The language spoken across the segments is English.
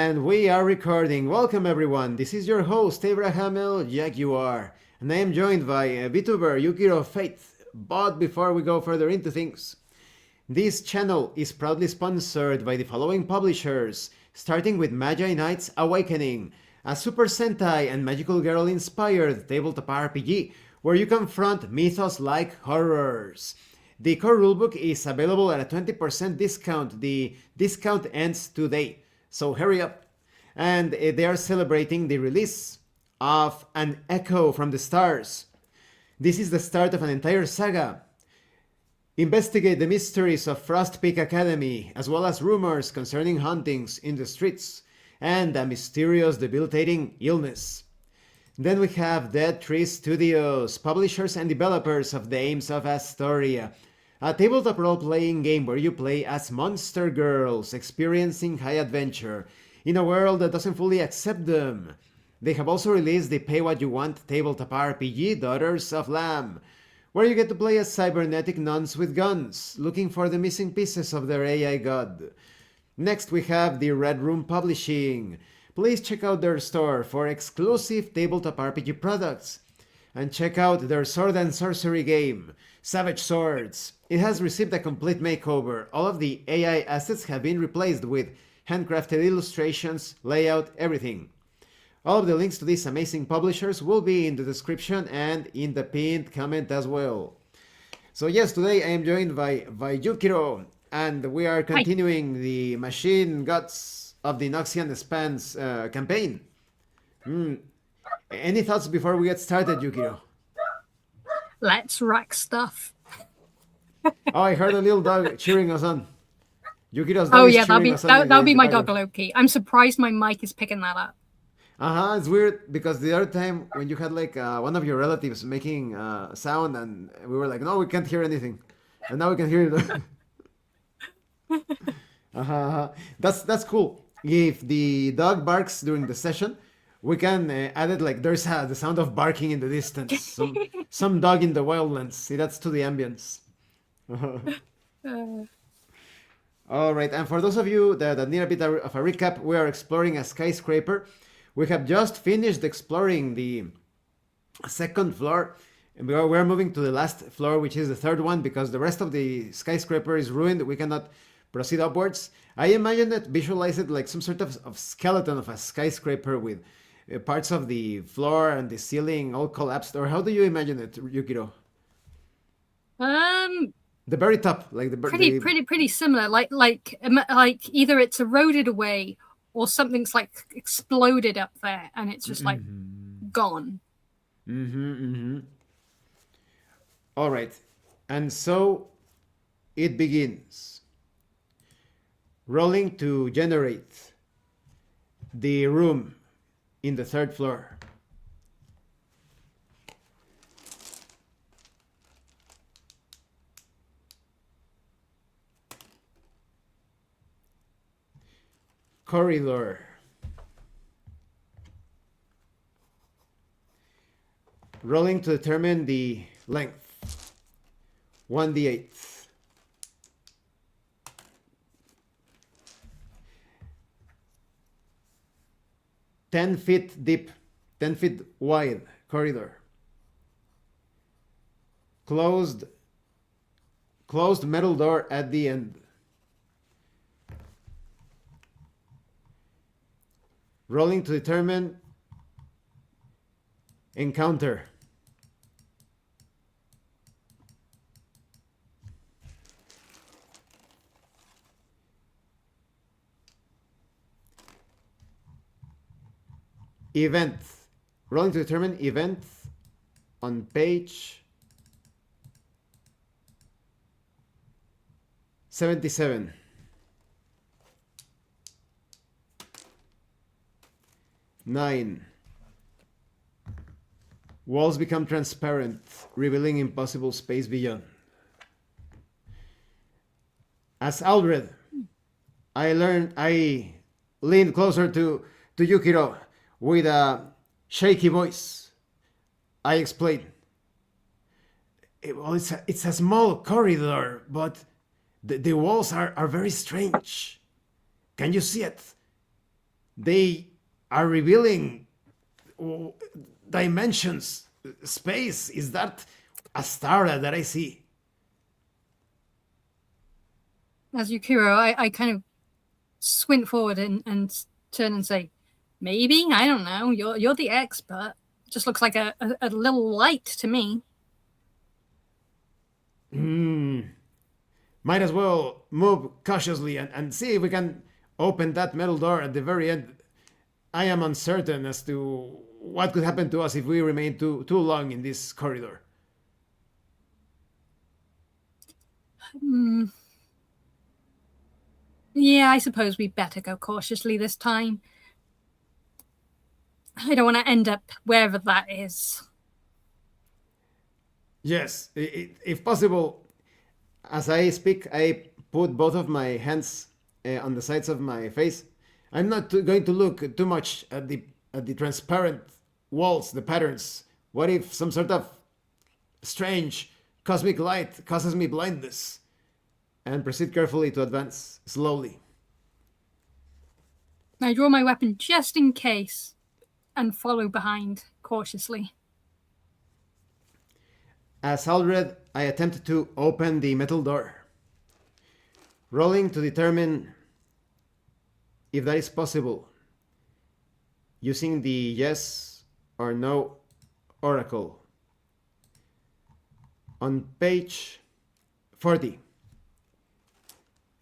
And we are recording. Welcome everyone. This is your host Abraham L. Jaguar, and I am joined by VTuber Yukiro Faith. But before we go further into things, this channel is proudly sponsored by the following publishers, starting with Magi Knights Awakening, a Super Sentai and Magical Girl inspired tabletop RPG where you confront mythos-like horrors. The core rulebook is available at a 20% discount. The discount ends today, so hurry up. And they are celebrating the release of An Echo from the Stars. This is the start of an entire saga. Investigate the mysteries of Frost Peak Academy, as well as rumors concerning hauntings in the streets and a mysterious debilitating illness. Then we have Dead Tree Studios, publishers and developers of Dames of Asstoria, a tabletop role-playing game where you play as monster girls experiencing high adventure in a world that doesn't fully accept them. They have also released the pay-what-you-want tabletop RPG Daughters of Lamb, where you get to play as cybernetic nuns with guns, looking for the missing pieces of their AI god. Next we have the Red Room Publishing. Please check out their store for exclusive tabletop RPG products. And check out their sword and sorcery game, Savage Swords. It has received a complete makeover. All of the AI assets have been replaced with handcrafted illustrations, layout, everything. All of the links to these amazing publishers will be in the description and in the pinned comment as well. So yes, today I am joined by Yukiro, and we are continuing the Machine Gods of the Noxian Expanse campaign. Any thoughts before we get started, Yukiro? Let's rack stuff. Oh, I heard a little dog cheering us on. Yukiro's dog is cheering us on. That'll be my dog Loki. I'm surprised my mic is picking that up. It's weird because the other time when you had like one of your relatives making sound and we were like, no, we can't hear anything, and now we can hear it. That's cool. If the dog barks during the session, we can add it like there's the sound of barking in the distance. Some dog in the wildlands. See, that's to the ambience. All right, and for those of you that need a bit of a recap, we are exploring a skyscraper. We have just finished exploring the second floor, and we're moving to the last floor, which is the third one, because the rest of the skyscraper is ruined. We cannot proceed upwards. I imagine it, visualize it like some sort of skeleton of a skyscraper with parts of the floor and the ceiling all collapsed. Or how do you imagine it, Yukiro? The very top, like the pretty similar. Like either it's eroded away or something's like exploded up there and it's just like gone. All right, and so it begins. Rolling to generate the room in the third floor. Corridor. Rolling to determine the length. 1d8. Ten feet deep, 10 feet wide corridor. Closed metal door at the end. Rolling to determine encounter. Event. Rolling to determine event on page 77. 9. Walls become transparent, revealing impossible space beyond. As Aldred, I leaned closer to Yukiro with a shaky voice. I explained. Well, it's a small corridor, but the walls are very strange. Can you see it? They are revealing dimensions, space. Is that Asstoria that I see? As Yukiro, I kind of squint forward and turn and say, maybe, I don't know. You're the expert. Just looks like a little light to me. Might as well move cautiously and see if we can open that metal door at the very end. I am uncertain as to what could happen to us if we remain too long in this corridor. Yeah, I suppose we better go cautiously this time. I don't want to end up wherever that is. Yes, if possible. As I speak, I put both of my hands on the sides of my face. I'm not going to look too much at the transparent walls, the patterns. What if some sort of strange cosmic light causes me blindness? And proceed carefully to advance slowly. I draw my weapon just in case and follow behind cautiously. As Aldred, I attempt to open the metal door, rolling to determine if that is possible, using the yes or no oracle. On page 40,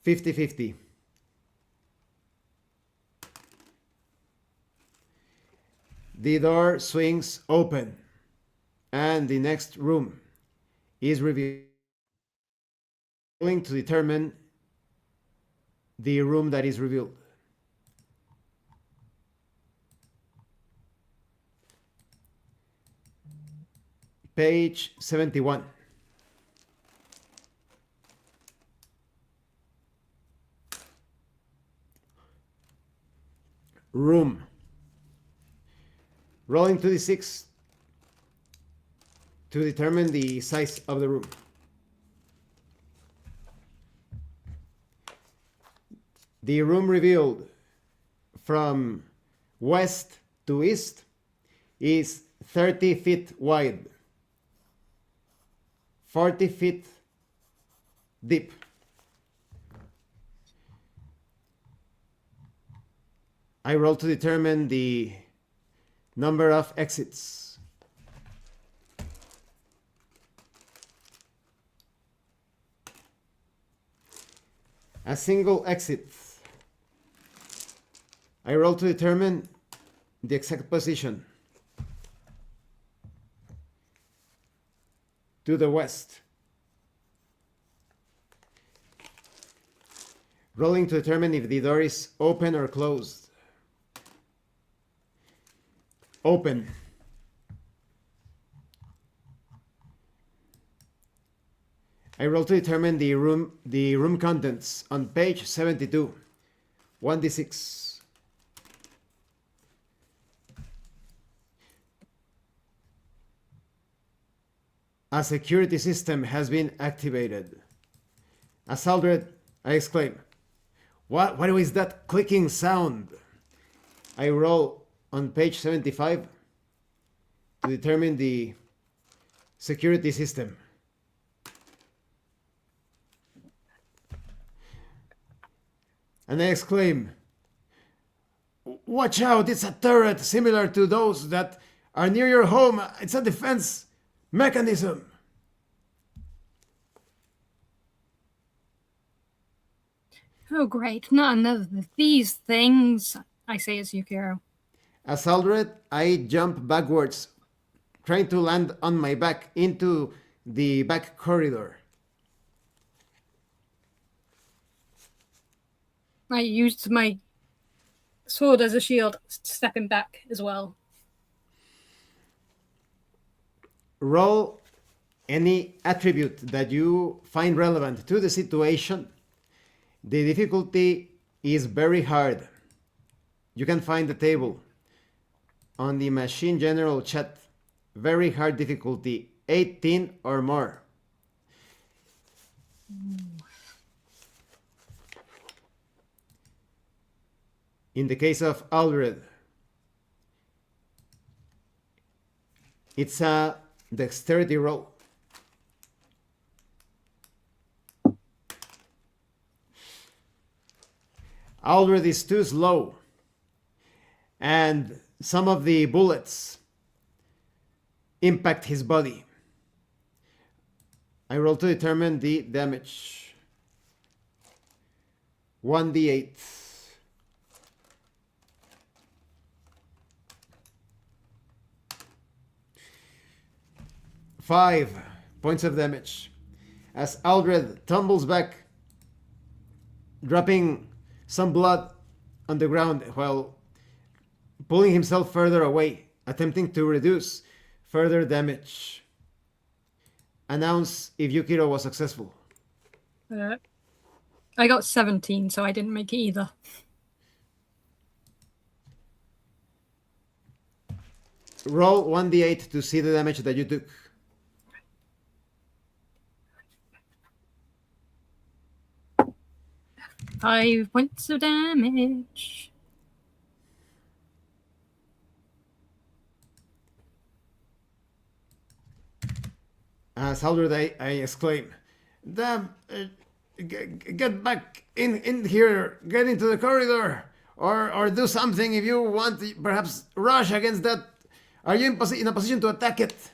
50-50. The door swings open, and the next room is revealed, to determine the room that is revealed. Page 71. Room. Rolling to d6 to determine the size of the room. The room revealed from west to east is 30 feet wide, 40 feet deep. I roll to determine the number of exits. A single exit. I roll to determine the exact position. To the west. Rolling to determine if the door is open or closed. Open. I roll to determine the room contents on page 72. 1d6. A security system has been activated. As Aldred, I exclaim, What is that clicking sound? I roll on page 75 to determine the security system. And I exclaim, Watch out, it's a turret similar to those that are near your home. It's a defense mechanism. Oh, great. Not another of these things, I say as Yukiro. As Aldred, I jump backwards, trying to land on my back into the back corridor. I used my sword as a shield, stepping back as well. Roll any attribute that you find relevant to the situation. The difficulty is very hard. You can find the table on the Machine General chat. Very hard difficulty, 18 or more. In the case of Aldred, it's a dexterity roll. Aldred is too slow, and some of the bullets impact his body. I roll to determine the damage. 1d8. Five points of damage as Aldred tumbles back, dropping some blood on the ground while pulling himself further away, attempting to reduce further damage. Announce if Yukiro was successful. I got 17, so I didn't make it either. Roll 1d8 to see the damage that you took. Five points of damage. As Aldred, I exclaim, "Damn! Get back in here! Get into the corridor, or do something if you want. Perhaps rush against that. Are you in a position to attack it?"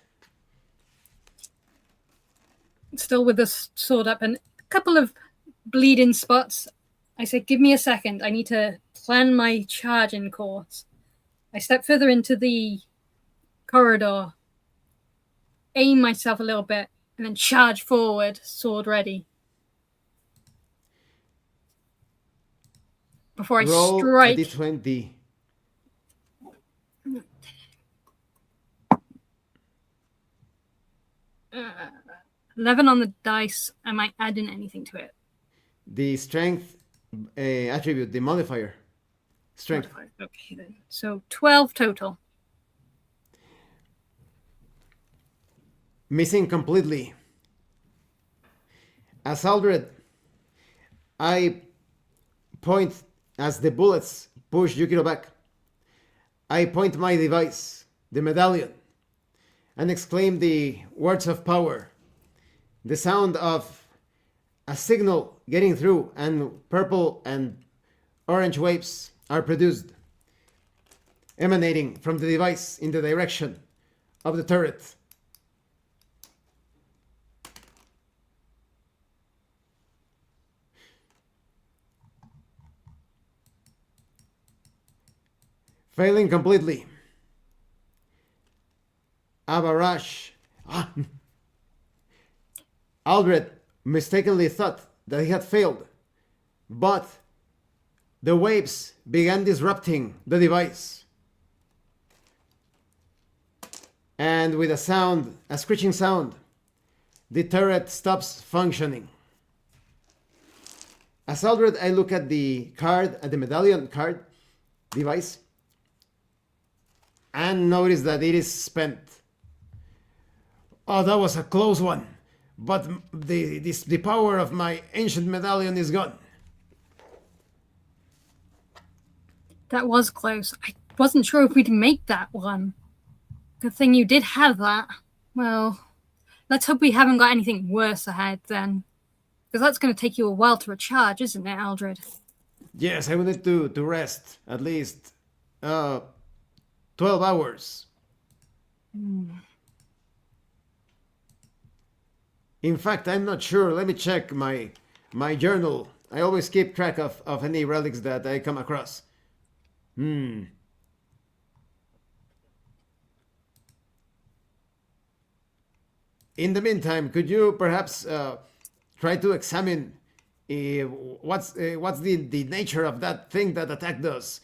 Still with the sword up and a couple of bleeding spots. I say, give me a second. I need to plan my charging course. I step further into the corridor, aim myself a little bit, and then charge forward, sword ready. Before I Roll strike. a d20. Uh, 11 on the dice. Am I adding anything to it? The strength attribute, the modifier. Strength. Okay then. So 12 total. Missing completely. As Aldred, I point as the bullets push Yukiro back. I point my device, the medallion, and exclaim the words of power. The sound of a signal getting through, and purple and orange waves are produced, emanating from the device in the direction of the turret. Failing completely. A barrage. Aldred mistakenly thought that he had failed, but the waves began disrupting the device. And with a screeching sound, the turret stops functioning. As Aldred, I look at the card, at the medallion card device, and notice that it is spent. Oh, that was a close one. But the power of my ancient medallion is gone. That was close. I wasn't sure if we'd make that one. Good thing you did have that. Well, let's hope we haven't got anything worse ahead then. Because that's going to take you a while to recharge, isn't it, Aldred? Yes, I will need to rest at least 12 hours. In fact, I'm not sure. Let me check my journal. I always keep track of any relics that I come across. In the meantime, could you perhaps try to examine what's the nature of that thing that attacked us?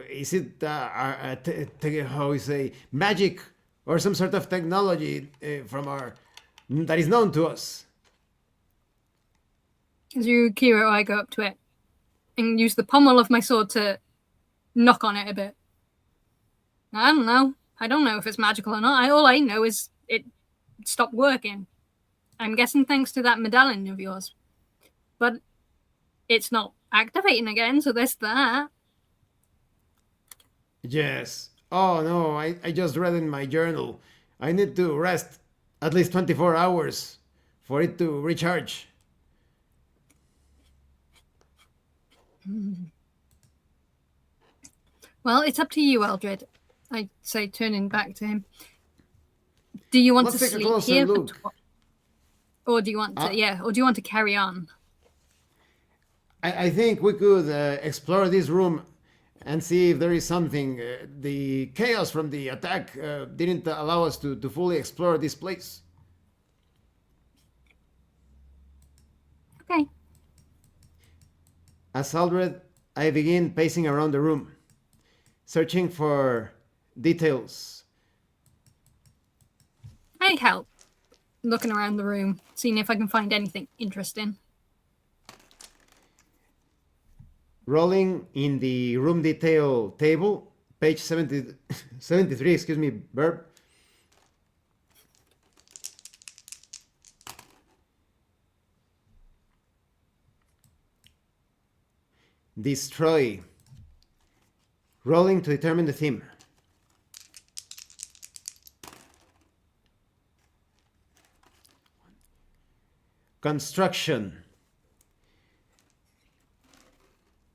Is it how we say, magic or some sort of technology that is known to us? As Yukiro, I go up to it and use the pommel of my sword to knock on it a bit. I don't know. I don't know if it's magical or not. All I know is it stopped working. I'm guessing thanks to that medallion of yours. But it's not activating again, so there's that. Yes. Oh no, I just read in my journal. I need to rest at least 24 hours for it to recharge. Well, it's up to you, Eldred. I say, turning back to him. Do you want Let's to take a sleep closer here, look. or do you want to? Uh, Yeah, or do you want to carry on? I think we could explore this room and see if there is something. The chaos from the attack didn't allow us to fully explore this place. Okay. As Aldred, I begin pacing around the room, searching for details. I help, looking around the room, seeing if I can find anything interesting. Rolling in the room detail table, page 73, excuse me, verb. Destroy. Rolling to determine the theme. Construction.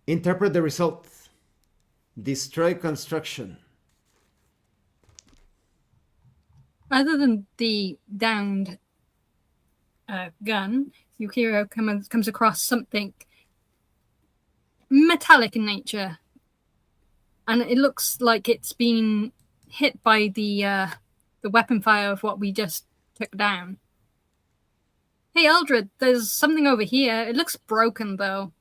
Interpret the result. Destroy construction. Other than the downed gun, Yukiro comes across something metallic in nature, and it looks like it's been hit by the weapon fire of what we just took down. Hey, Eldred, there's something over here. It looks broken, though.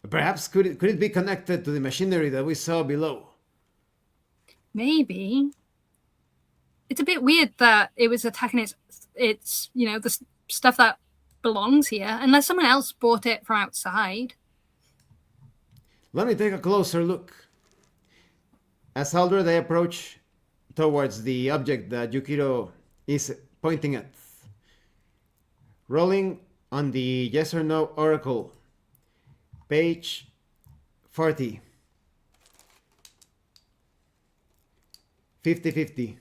Perhaps could it be connected to the machinery that we saw below? Maybe. It's a bit weird that it was attacking its the stuff that belongs here, unless someone else bought it from outside. Let me take a closer look. As Aldred, I approach towards the object that Yukiro is pointing at. Rolling on the yes or no oracle. Page 40. 50-50.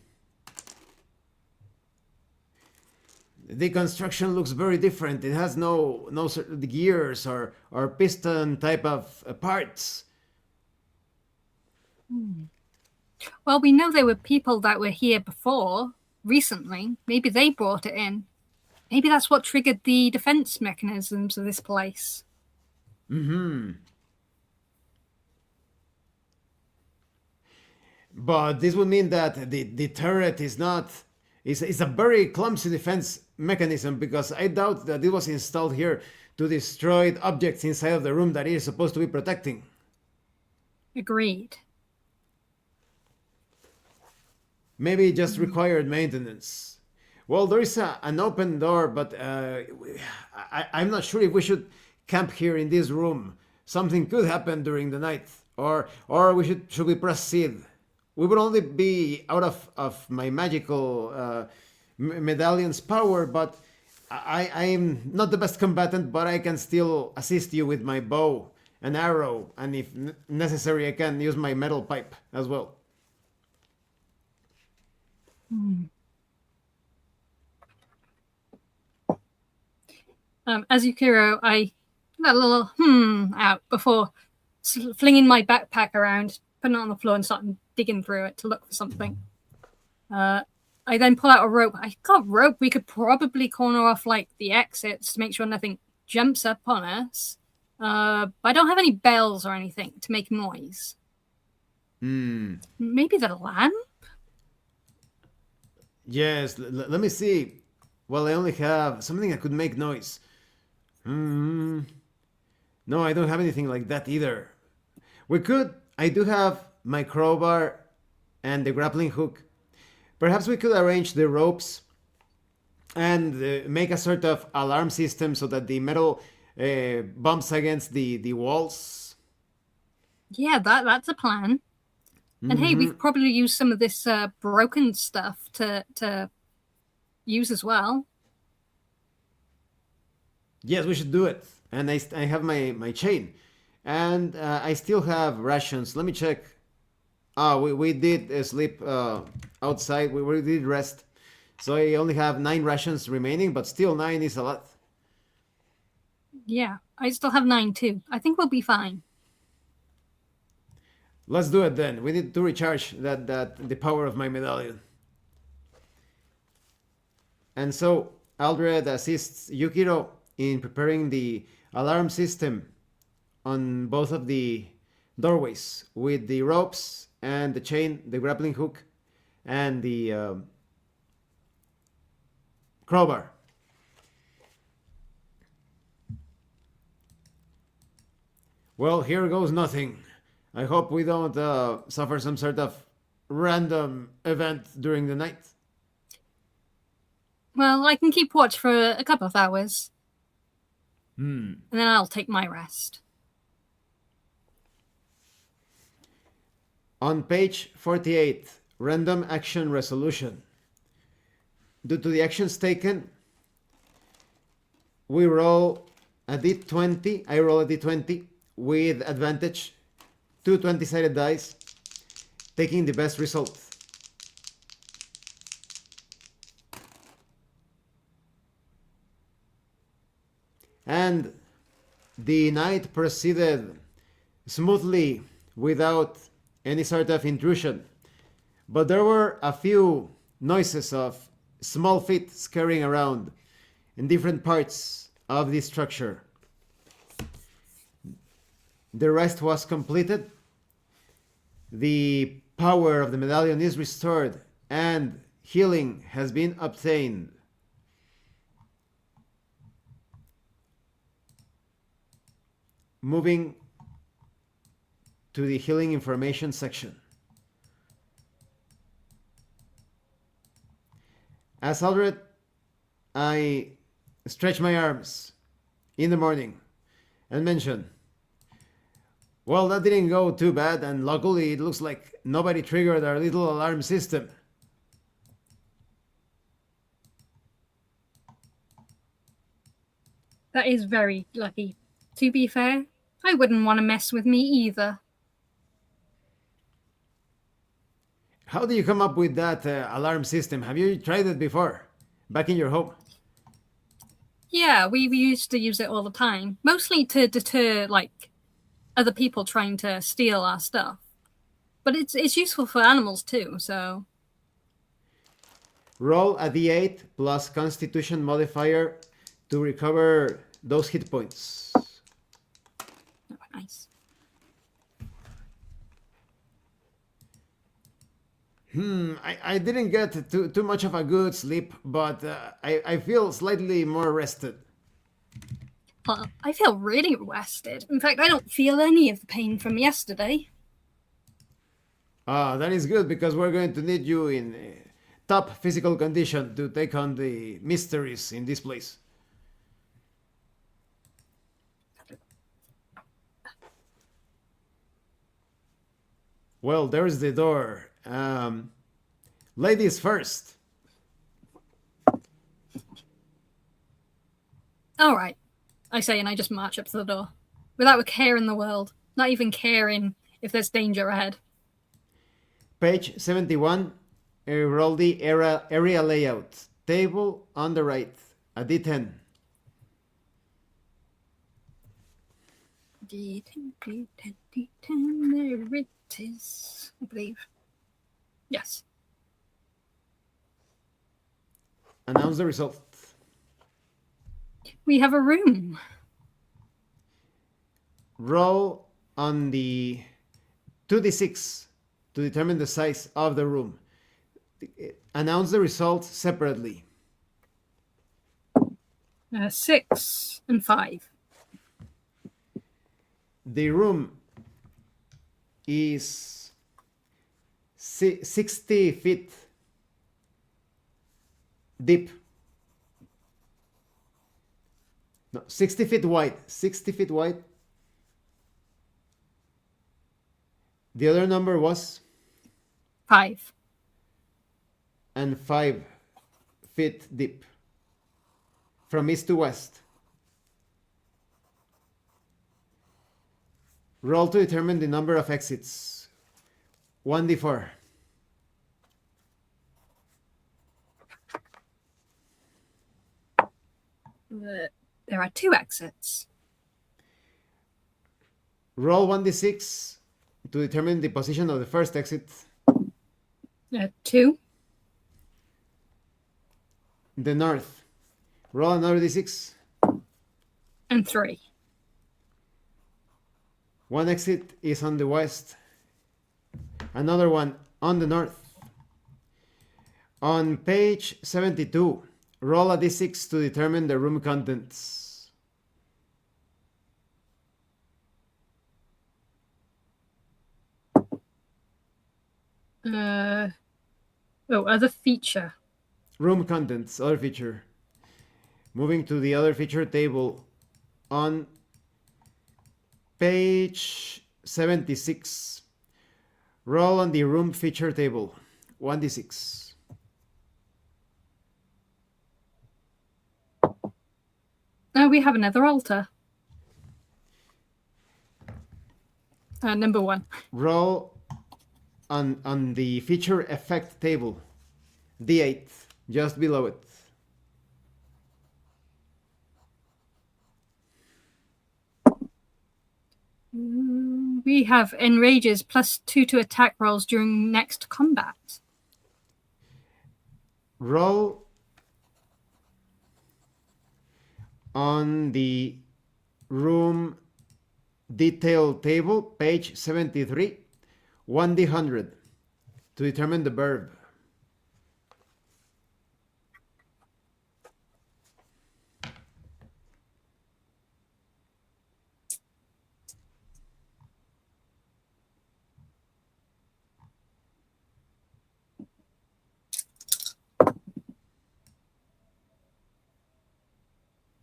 The construction looks very different. It has no gears or piston type of parts. Well, we know there were people that were here before, recently. Maybe they brought it in. Maybe that's what triggered the defense mechanisms of this place. But this would mean that the turret is not... It's a very clumsy defense mechanism, because I doubt that it was installed here to destroy objects inside of the room that it is supposed to be protecting. Agreed. Maybe it just required maintenance. Well, there is an open door, but I'm not sure if we should camp here in this room. Something could happen during the night, or should we proceed? We would only be out of my magical medallion's power, but I'm not the best combatant, but I can still assist you with my bow and arrow, and if necessary, I can use my metal pipe as well. As Yukiro, I let a little out before flinging my backpack around, putting it on the floor and starting digging through it to look for something. I then pull out a rope. I got rope. We could probably corner off like the exits to make sure nothing jumps up on us. But I don't have any bells or anything to make noise. Maybe the lamp? Yes, let me see. Well, I only have something that could make noise. No, I don't have anything like that either. I do have my crowbar and the grappling hook. Perhaps we could arrange the ropes and make a sort of alarm system so that the metal bumps against the walls. Yeah, that's a plan. And hey, we could probably use some of this broken stuff to use as well. Yes, we should do it. And I have my chain. And I still have rations. Let me check. We did sleep outside. We did rest. So I only have 9 rations remaining, but still 9 is a lot. Yeah, I still have 9 too. I think we'll be fine. Let's do it then. We need to recharge the power of my medallion. And so Aldred assists Yukiro in preparing the alarm system on both of the doorways with the ropes and the chain, the grappling hook, and the crowbar. Well, here goes nothing. I hope we don't suffer some sort of random event during the night. Well, I can keep watch for a couple of hours. Hmm. And then I'll take my rest. On page 48, random action resolution. Due to the actions taken, we roll a d20. I roll a d20 with advantage, 2 20-sided dice, taking the best result. And the night proceeded smoothly without any sort of intrusion. But there were a few noises of small feet scurrying around in different parts of the structure. The rest was completed. The power of the medallion is restored and healing has been obtained. Moving to the healing information section. As Aldred, I stretch my arms in the morning and mention, well, that didn't go too bad, and luckily it looks like nobody triggered our little alarm system. That is very lucky. To be fair, I wouldn't want to mess with me either. How do you come up with that alarm system? Have you tried it before? Back in your home? Yeah, we used to use it all the time, mostly to deter like other people trying to steal our stuff. But it's useful for animals too, so Roll a d8 plus Constitution modifier to recover those hit points. oh, nice. I didn't get too much of a good sleep, but I feel slightly more rested. Well, I feel really rested. In fact, I don't feel any of the pain from yesterday. That is good because we're going to need you in top physical condition to take on the mysteries in this place. Well, there's the door. Ladies first. All right, I say, and I just march up to the door without a care in the world, not even caring if there's danger ahead. Page 71. Roll the area layout. Table on the right. A D10. D10, D10, D10, there it is, I believe. Yes. Announce the result. We have a room. Roll on the 2d6 to determine the size of the room. Announce the results separately. 6 and 5. The room is 60 feet deep. No, 60 feet wide. 60 feet wide. The other number was? 5. And 5 feet deep. From east to west. Roll to determine the number of exits. 1d4. There are 2 exits. Roll 1d6 to determine the position of the first exit. 2. The north. Roll another d6. And 3. One exit is on the west. Another one on the north. On page 72, roll a d6 to determine the room contents. Other feature. Room contents, other feature. Moving to the other feature table on page 76. Roll on the room feature table. 1d6. Now we have another altar. Number 1. Roll on the feature effect table. D8, just below it. We have enrages +2 to attack rolls during next combat. Roll on the room detail table, page 73, 1d100 to determine the verb.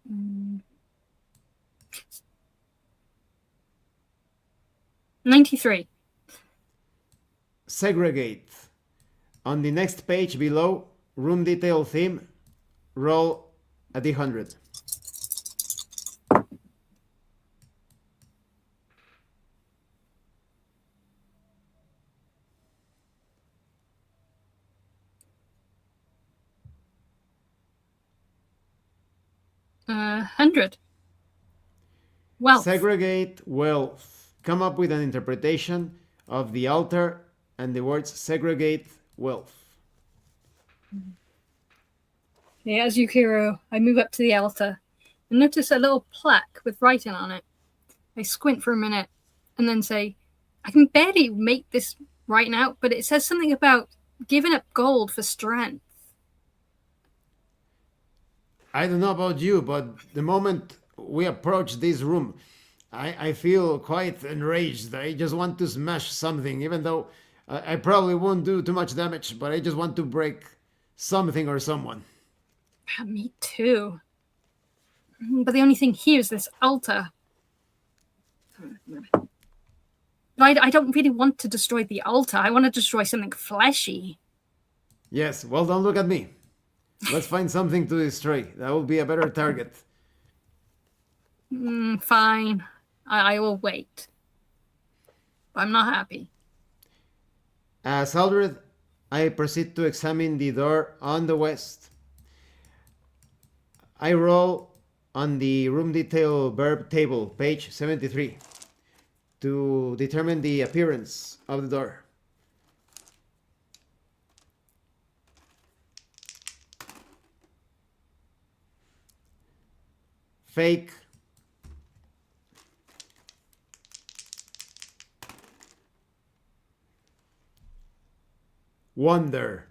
Mm. 93. Segregate. On the next page below, room detail theme, roll a d100. $100. Wealth. Segregate wealth. Come up with an interpretation of the altar and the words segregate wealth. Okay, as Yukiro, I move up to the altar and notice a little plaque with writing on it. I squint for a minute and then say, I can barely make this writing out, but it says something about giving up gold for strength. I don't know about you, but the moment we approach this room, I feel quite enraged. I just want to smash something, even though I probably won't do too much damage, but I just want to break something or someone. Me too. But the only thing here is this altar. But I don't really want to destroy the altar. I want to destroy something fleshy. Yes, well, don't look at me. Let's find something to destroy. That will be a better target. Fine. I will wait. I'm not happy. As Aldred, I proceed to examine the door on the west. I roll on the room detail verb table, page 73, to determine the appearance of the door. Fake. Wonder.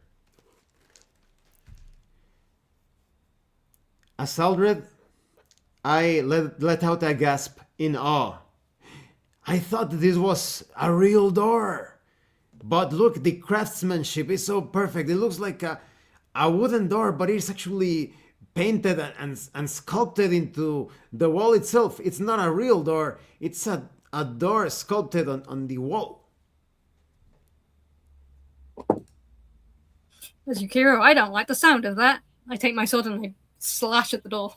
As Aldred, I let out a gasp in awe. I thought this was a real door. But look, the craftsmanship is so perfect. It looks like a wooden door, but it's actually painted and sculpted into the wall itself. It's not a real door. It's a door sculpted on the wall. As Yukiro, I don't like the sound of that. I take my sword and I slash at the door.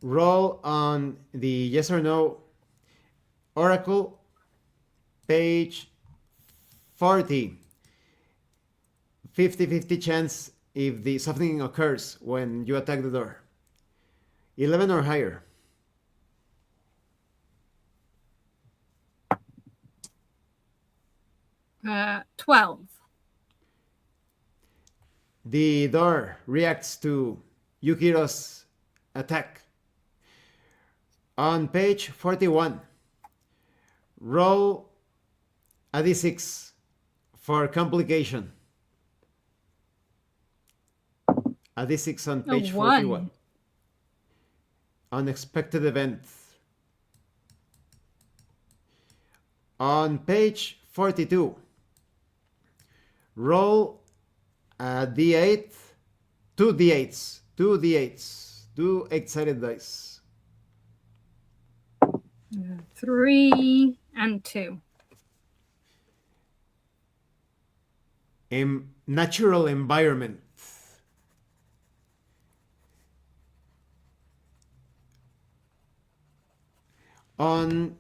Roll on the yes or no oracle, page 40. 50-50 chance if the something occurs when you attack the door. 11 or higher. Uh, 12. The door reacts to Yukiro's attack. On page 41, roll a d6 for complication. A d6 on page 41. Unexpected event. On page 42, roll a d8, two d8s, two 8-sided dice. 3 and 2. Natural environment. On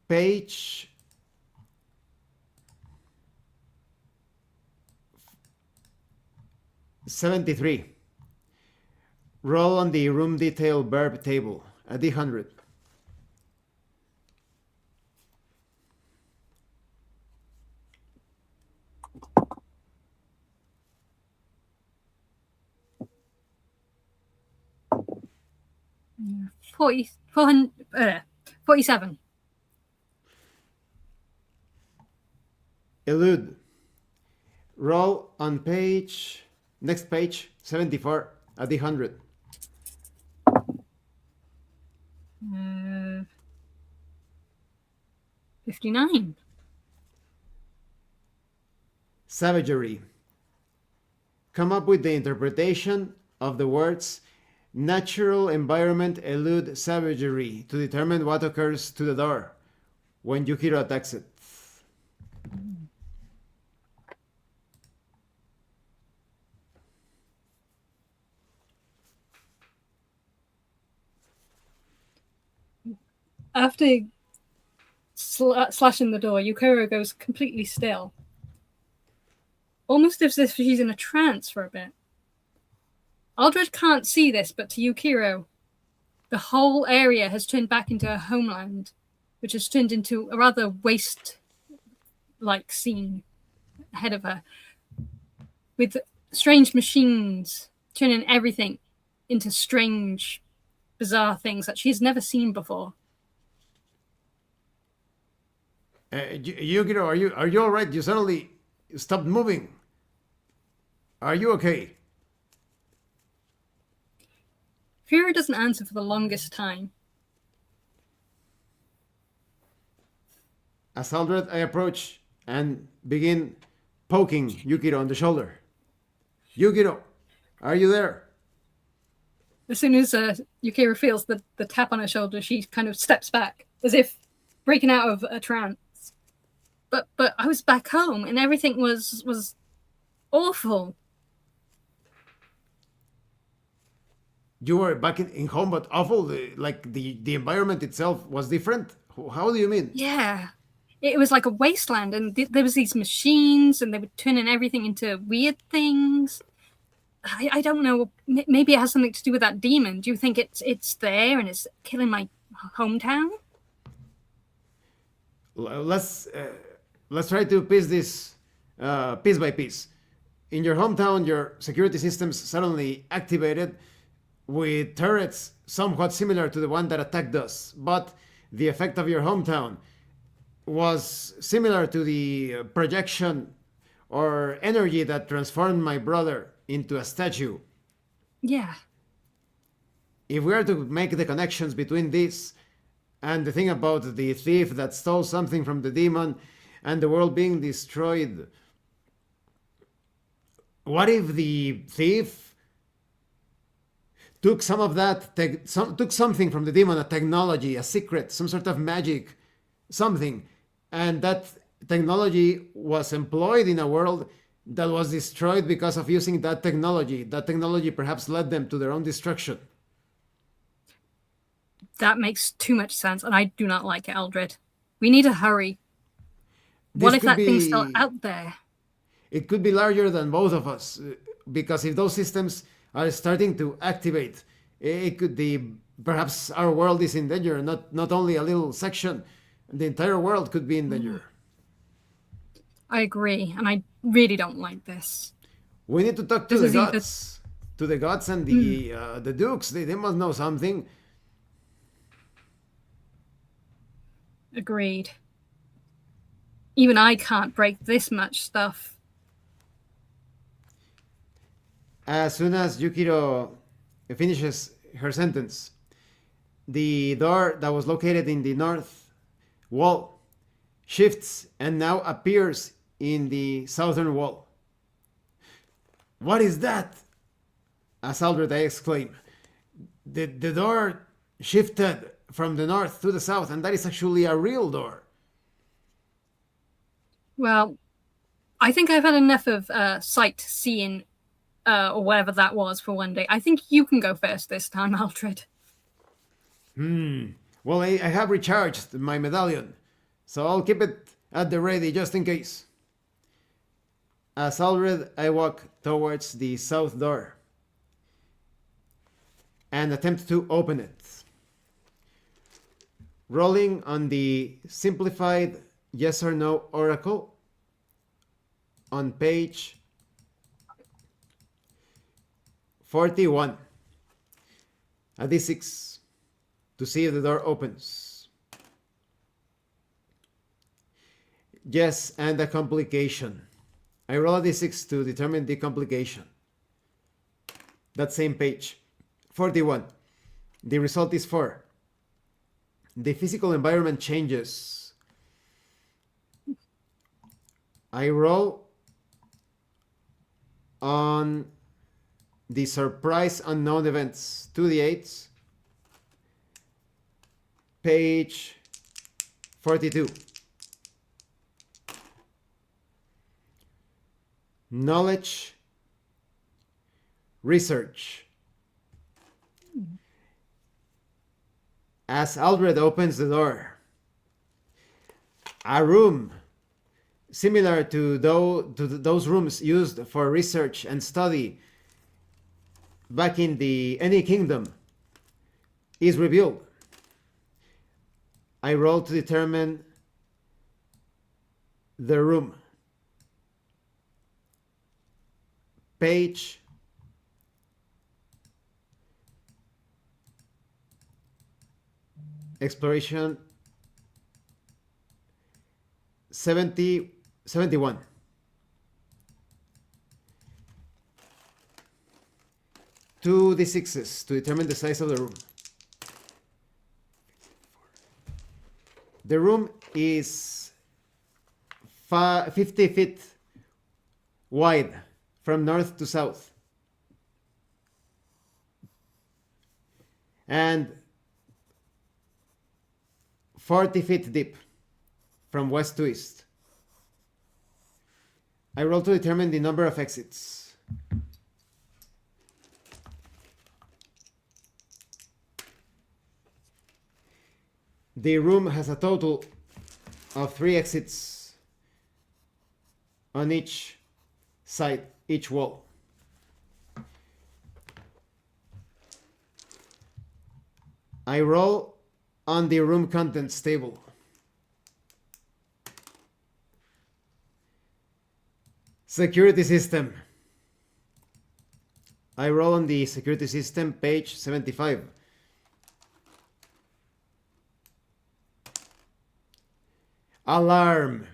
page 73, roll on the room detail verb table, a d100. Yeah. 47. Elude. Roll on next page, 74, a d100. 59. Savagery. Come up with the interpretation of the words natural environment elude savagery to determine what occurs to the door when Yukiro attacks it. After slashing the door, Yukiro goes completely still. Almost as if she's in a trance for a bit. Aldred can't see this, but to Yukiro, the whole area has turned back into a homeland, which has turned into a rather waste-like scene ahead of her, with strange machines turning everything into strange, bizarre things that she's never seen before. Yukiro, are you all right? You suddenly stopped moving. Are you okay? Yukiro doesn't answer for the longest time. As Aldred, I approach and begin poking Yukiro on the shoulder. Yukiro, are you there? As soon as Yukiro feels the tap on her shoulder, she kind of steps back, as if breaking out of a trance. But I was back home, and everything was awful. You were back in home, but awful? The environment itself was different? How do you mean? Yeah. It was like a wasteland, and there was these machines, and they were turning everything into weird things. I don't know. Maybe it has something to do with that demon. Do you think it's there and it's killing my hometown? Let's try to piece this piece by piece. In your hometown, your security systems suddenly activated with turrets somewhat similar to the one that attacked us, but the effect of your hometown was similar to the projection or energy that transformed my brother into a statue. Yeah. If we are to make the connections between this and the thing about the thief that stole something from the demon and the world being destroyed, what if the thief took some of that, took something from the demon, a technology, a secret, some sort of magic, something, and that technology was employed in a world that was destroyed because of using that technology. That technology perhaps led them to their own destruction. That makes too much sense, and I do not like it, Eldred. We need to hurry. What This if could that thing's still be, out there? it could be larger than both of us, because if those systems are starting to activate, it could be perhaps our world is in danger, not only a little section, the entire world could be in danger. I agree, and I really don't like this. We need to talk to This the is either gods. To the gods and the dukes. They must know something. agreed. Even I can't break this much stuff. As soon as Yukiro finishes her sentence, the door that was located in the north wall shifts and now appears in the southern wall. What is that? As Aldred, I exclaim. The door shifted from the north to the south, and that is actually a real door. Well, I think I've had enough of sightseeing or whatever that was for one day. I think you can go first this time, Aldred. Well, I have recharged my medallion, so I'll keep it at the ready just in case. As Aldred, I walk towards the south door and attempt to open it. Rolling on the simplified yes or no oracle on page 41. A d6 to see if the door opens. Yes, and a complication. I roll a d6 to determine the complication. That same page, 41. The result is 4. The physical environment changes. I roll on the surprise unknown events, 2d8s, page 42. Knowledge, research. As Aldred opens the door, a room similar to those rooms used for research and study back in the Any Kingdom is revealed. I roll to determine the room. Page 71. 2d6s to determine the size of the room. The room is 50 feet wide from north to south, and 40 feet deep from west to east. I roll to determine the number of exits. The room has a total of 3 exits on each side, each wall. I roll on the room contents table. Security system. I roll on the security system, page 75. Alarm.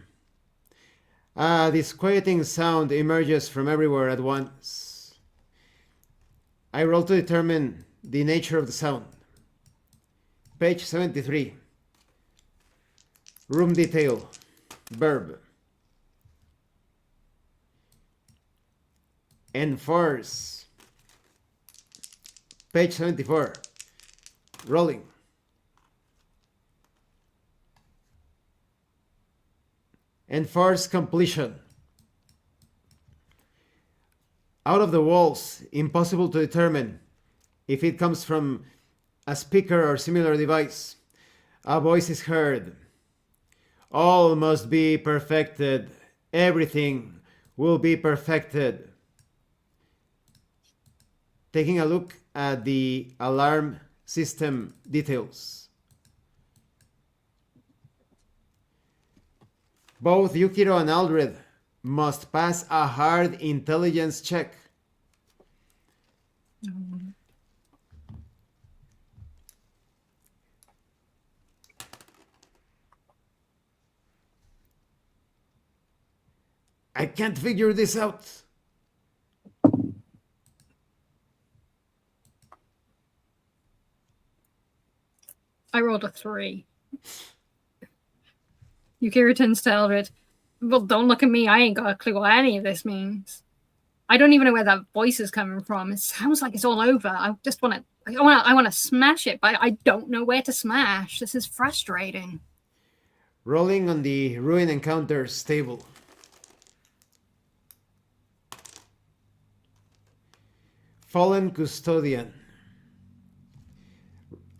A disquieting sound emerges from everywhere at once. I roll to determine the nature of the sound. Page 73. Room detail. Verb. Enforce. Page 74. Rolling. Enforce completion. Out of the walls, impossible to determine if it comes from a speaker or similar device. A voice is heard. All must be perfected. Everything will be perfected. Taking a look at the alarm system details. Both Yukiro and Aldred must pass a hard intelligence check. I can't figure this out. I rolled a 3. Yukiro turns to Eldred. Well, don't look at me. I ain't got a clue what any of this means. I don't even know where that voice is coming from. It sounds like it's all over. I just want to. I want to smash it, but I don't know where to smash. This is frustrating. Rolling on the Ruin Encounters table. Fallen Custodian.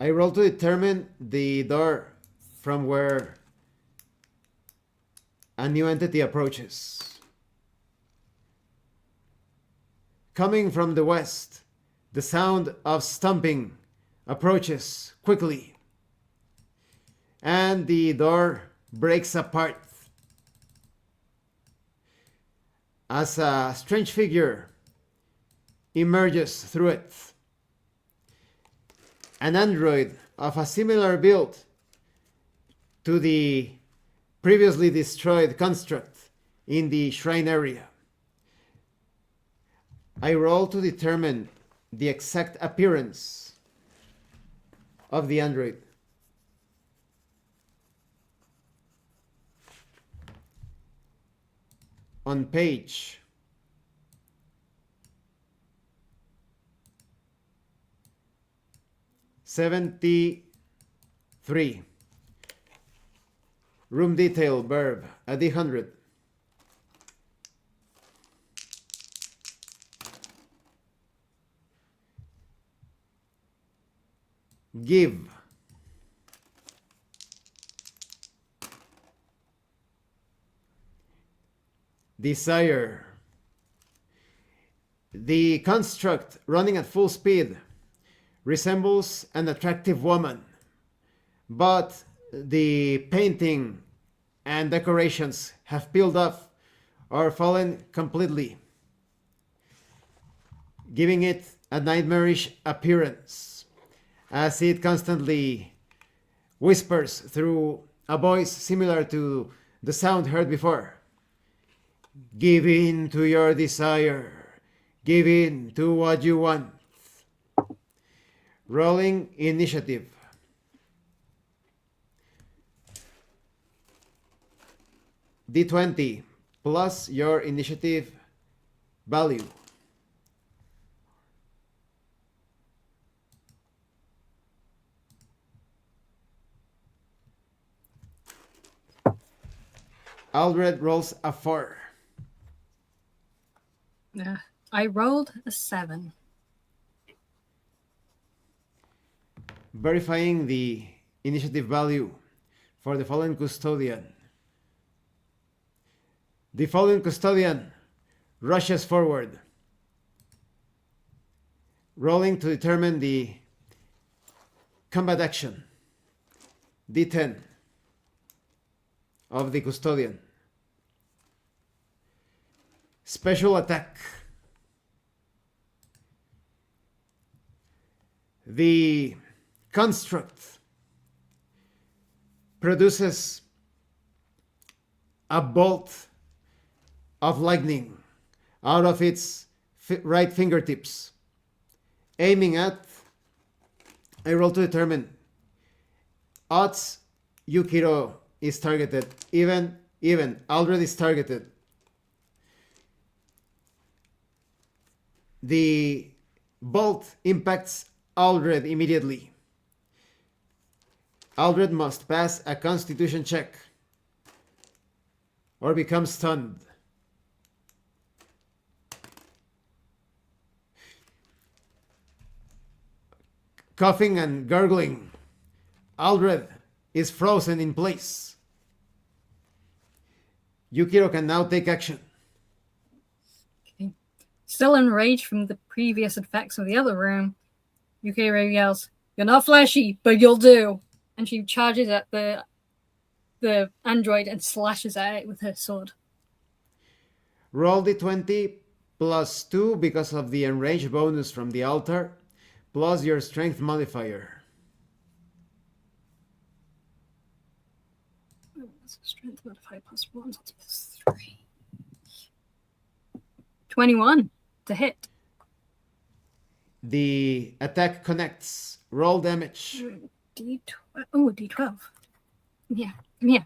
I roll to determine the door from where a new entity approaches. Coming from the west, the sound of stomping approaches quickly, and the door breaks apart as a strange figure emerges through it. An android of a similar build to the previously destroyed construct in the shrine area. I roll to determine the exact appearance of the android. On page 73. Room detail verb, a D100. Give. Desire. The construct running at full speed resembles an attractive woman, but the painting and decorations have peeled off or fallen completely, giving it a nightmarish appearance as it constantly whispers through a voice similar to the sound heard before. Give in to your desire. Give in to what you want. Rolling initiative. D20 plus your initiative value. Aldred rolls a 4. I rolled a 7. Verifying the initiative value for the fallen custodian. The fallen custodian rushes forward, rolling to determine the combat action. D10 of the custodian. Special attack. The construct produces a bolt of lightning out of its right fingertips, aiming at, I roll to determine, odds Yukiro is targeted, even, Aldred is targeted. The bolt impacts Aldred immediately. Aldred must pass a constitution check or become stunned. coughing and gurgling. Aldred is frozen in place. Yukiro can now take action. Okay. Still enraged from the previous effects of the other room, Yukiro yells, "You're not fleshy, but you'll do!" And she charges at the android and slashes at it with her sword. Roll d20 plus 2 because of the enraged bonus from the altar, plus your strength modifier. That's a strength modifier plus 1, that's plus 3. 21 to hit. The attack connects. Roll damage. D12. Oh, D12. Yeah, yeah.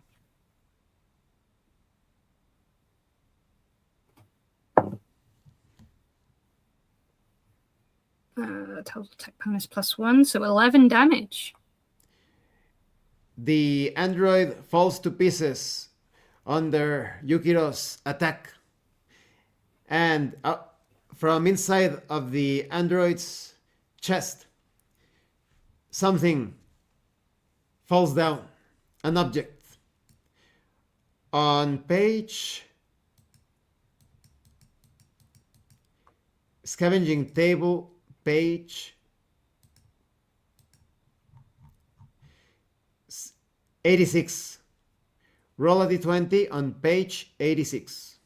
Total attack bonus plus 1, so 11 damage. The android falls to pieces under Yukiro's attack. And from inside of the android's chest, something falls down. An object. On page scavenging table, page 86. Roll a d20 on page 86.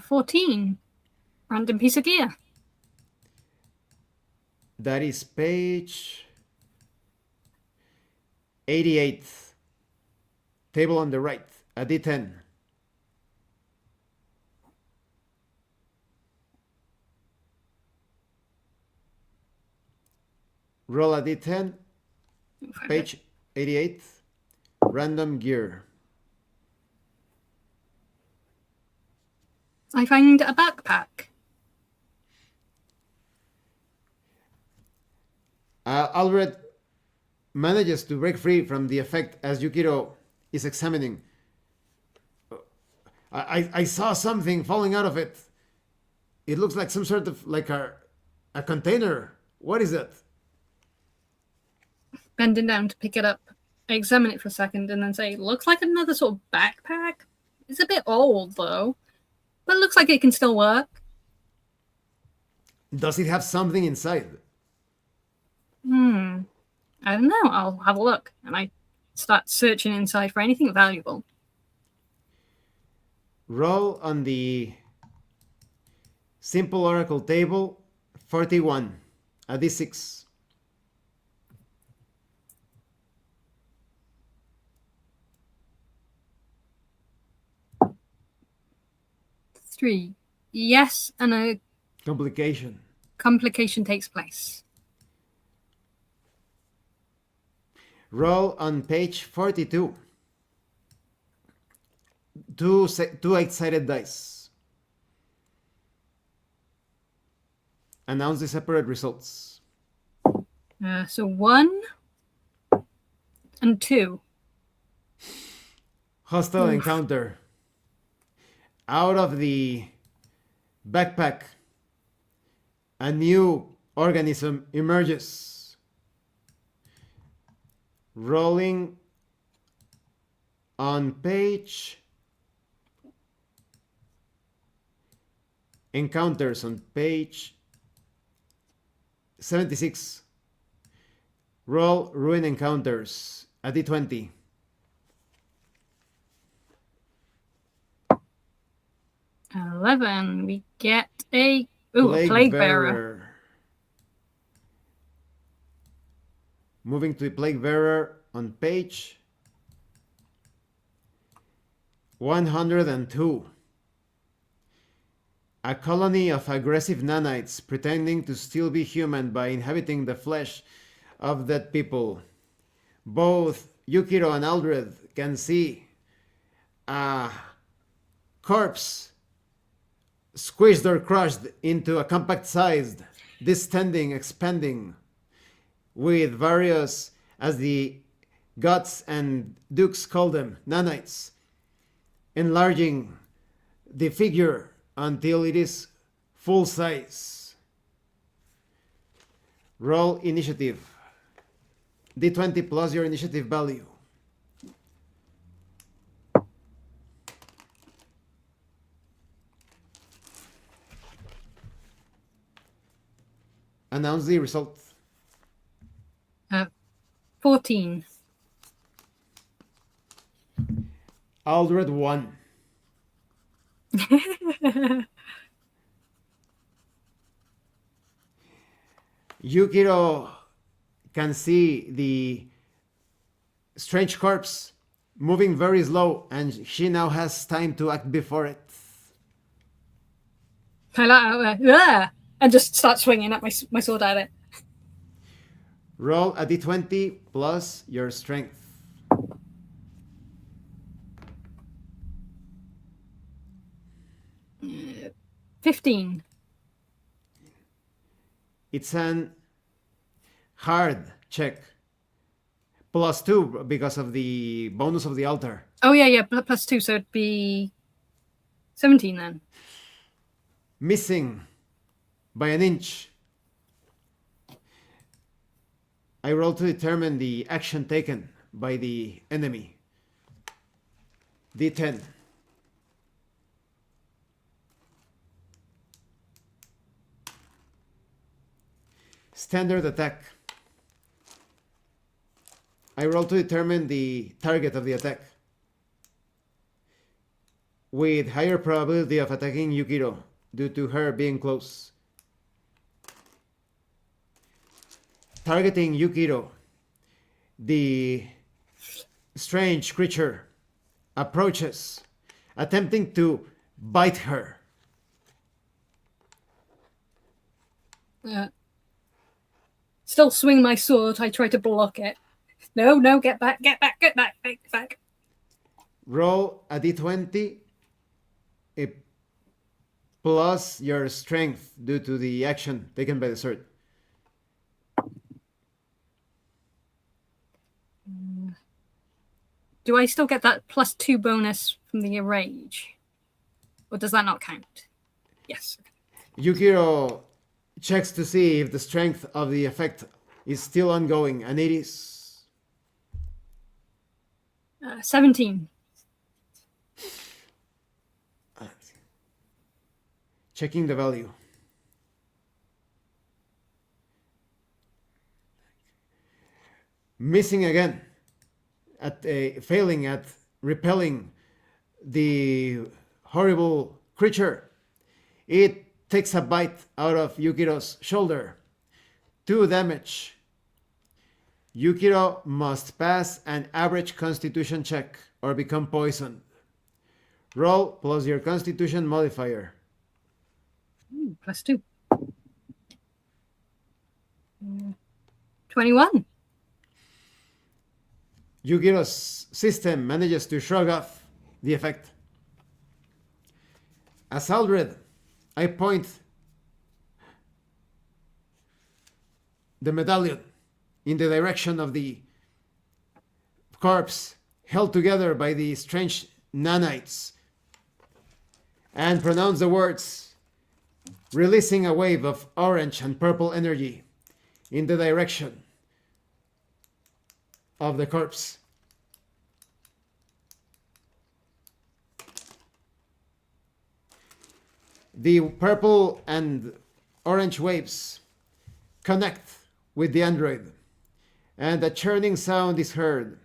14. Random piece of gear. That is page 88. Table on the right, a d10. Roll a d10, page 88, random gear. I find a backpack. Alred manages to break free from the effect as Yukiro is examining. I saw something falling out of it. It looks like some sort of like a container. What is it? Bending down to pick it up. I examine it for a second and then say, looks like another sort of backpack. It's a bit old though, but it looks like it can still work. Does it have something inside? I don't know. I'll have a look. And I start searching inside for anything valuable. Roll on the simple oracle table, 41, a d6. Three. Yes, and a complication takes place. Roll on page 42. Two 8-sided dice. Announce the separate results. So 1 and 2. Hostile encounter. Out of the backpack, a new organism emerges. Rolling on page encounters on page 76. Roll ruin encounters, a d20. 11. We get a plague bearer. Moving to the plague bearer on page 102. A colony of aggressive nanites pretending to still be human by inhabiting the flesh of dead people. Both Yukiro and Aldred can see a corpse squished or crushed into a compact-sized, distending, expanding, with various, as the gods and dukes call them, nanites, enlarging the figure until it is full size. Roll initiative. D20 plus your initiative value. Announce the result. 14. Aldred won. Yukiro can see the strange corpse moving very slow, and she now has time to act before it. And just start swinging at my sword at it. Roll a d20 plus your strength. Uh, 15. It's an hard check. +2 because of the bonus of the altar. Oh, yeah, +2, so it'd be 17 then. Missing by an inch. I roll to determine the action taken by the enemy. D10. Standard attack. I roll to determine the target of the attack. With higher probability of attacking Yukiro due to her being close. Targeting Yukiro, the strange creature approaches, attempting to bite her. Still swing my sword. I try to block it. No, get back. Roll a d20 plus your strength due to the action taken by the sword. Do I still get that +2 bonus from the rage? Or does that not count? Yes. Yukiro checks to see if the strength of the effect is still ongoing, and it is. 17. Checking the value. Missing again. Failing at repelling the horrible creature. It takes a bite out of Yukiro's shoulder. 2 damage. Yukiro must pass an average constitution check or become poisoned. Roll plus your constitution modifier. +2. 21. Yukiro's system manages to shrug off the effect. As Aldred, I point the medallion in the direction of the corpse held together by the strange nanites and pronounce the words, releasing a wave of orange and purple energy in the direction of the corpse. The purple and orange waves connect with the android, and a churning sound is heard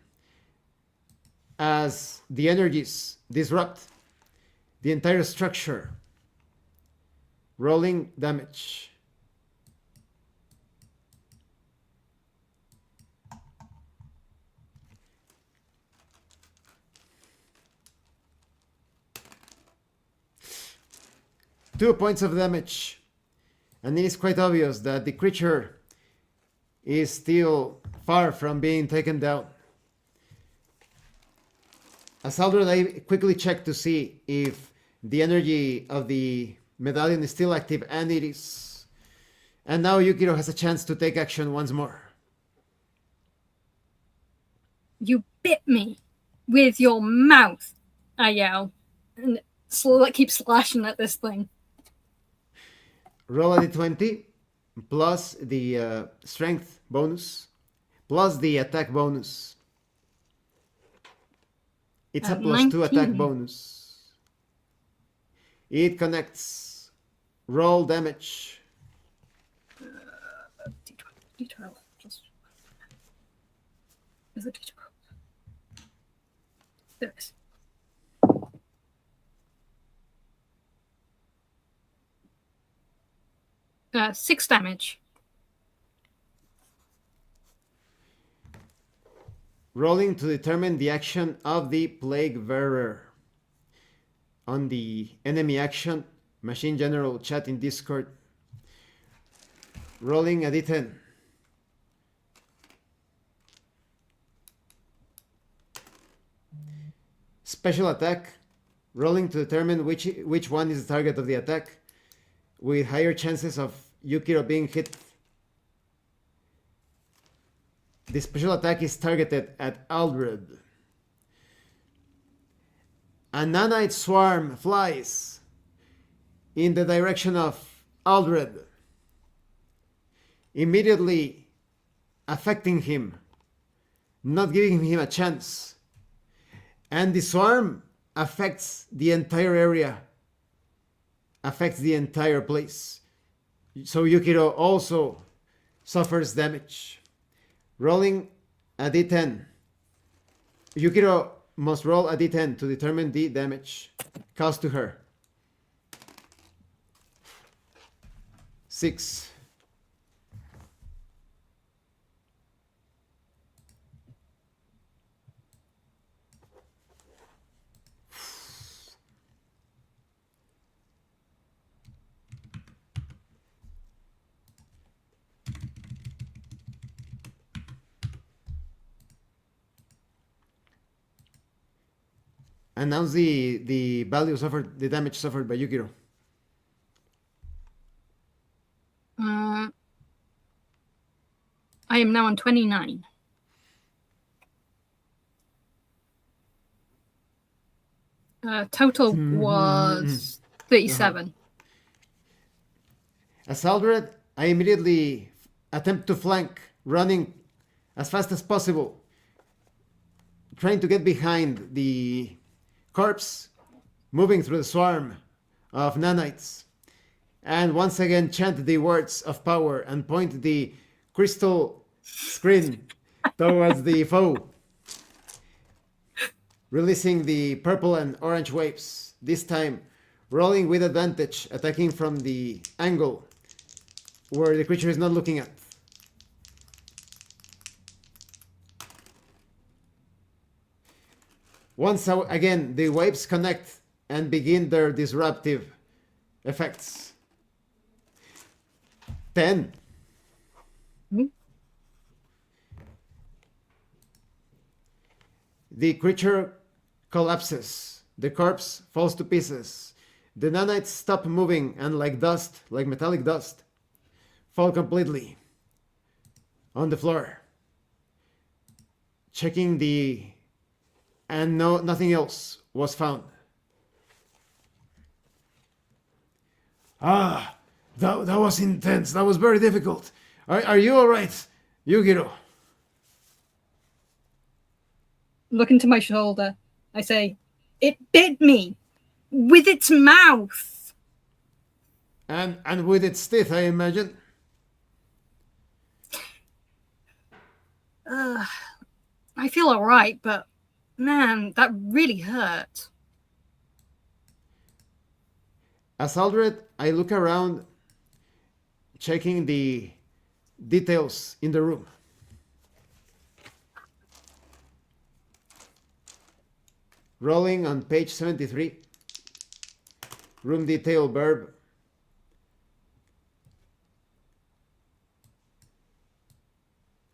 as the energies disrupt the entire structure. Rolling damage. Two points of damage, and it is quite obvious that the creature is still far from being taken down. As Aldred, I quickly check to see if the energy of the medallion is still active, and it is. And now Yukiro has a chance to take action once more. You bit me with your mouth, I yell, and keep slashing at this thing. Roll a d20 plus the strength bonus plus the attack bonus. It's a +2 attack 19. bonus. It connects. Roll damage. D12. Just... Is it D12? There it is. Six damage. Rolling to determine the action of the Plague Bearer. On the enemy action, Machine General chat in Discord. Rolling a d10. Special attack. Rolling to determine which one is the target of the attack, with higher chances of Yukiro being hit. The special attack is targeted at Aldred. A nanite swarm flies in the direction of Aldred, immediately affecting him, not giving him a chance. And the swarm affects the entire area, affects the entire place. So Yukiro also suffers damage. Rolling a d10. Yukiro must roll a d10 to determine the damage caused to her. 6. Announce the value suffered, the damage suffered by Yukiro. I am now on 29. Total was 37. As Aldred, I immediately attempt to flank, running as fast as possible, trying to get behind the corpse, moving through the swarm of nanites, and once again chant the words of power and point the crystal screen towards the foe, releasing the purple and orange waves, this time rolling with advantage, attacking from the angle where the creature is not looking at. Once again, the waves connect and begin their disruptive effects. 10. The creature collapses. The corpse falls to pieces. The nanites stop moving and like dust, like metallic dust, fall completely on the floor. Checking the... and nothing else was found. Ah, that was intense. That was very difficult. Are you all right, Yukiro? Look into my shoulder. I say, it bit me with its mouth. And with its teeth, I imagine. I feel all right, but man, that really hurt. As Aldred, I look around, checking the details in the room. Rolling on page 73. Room detail verb.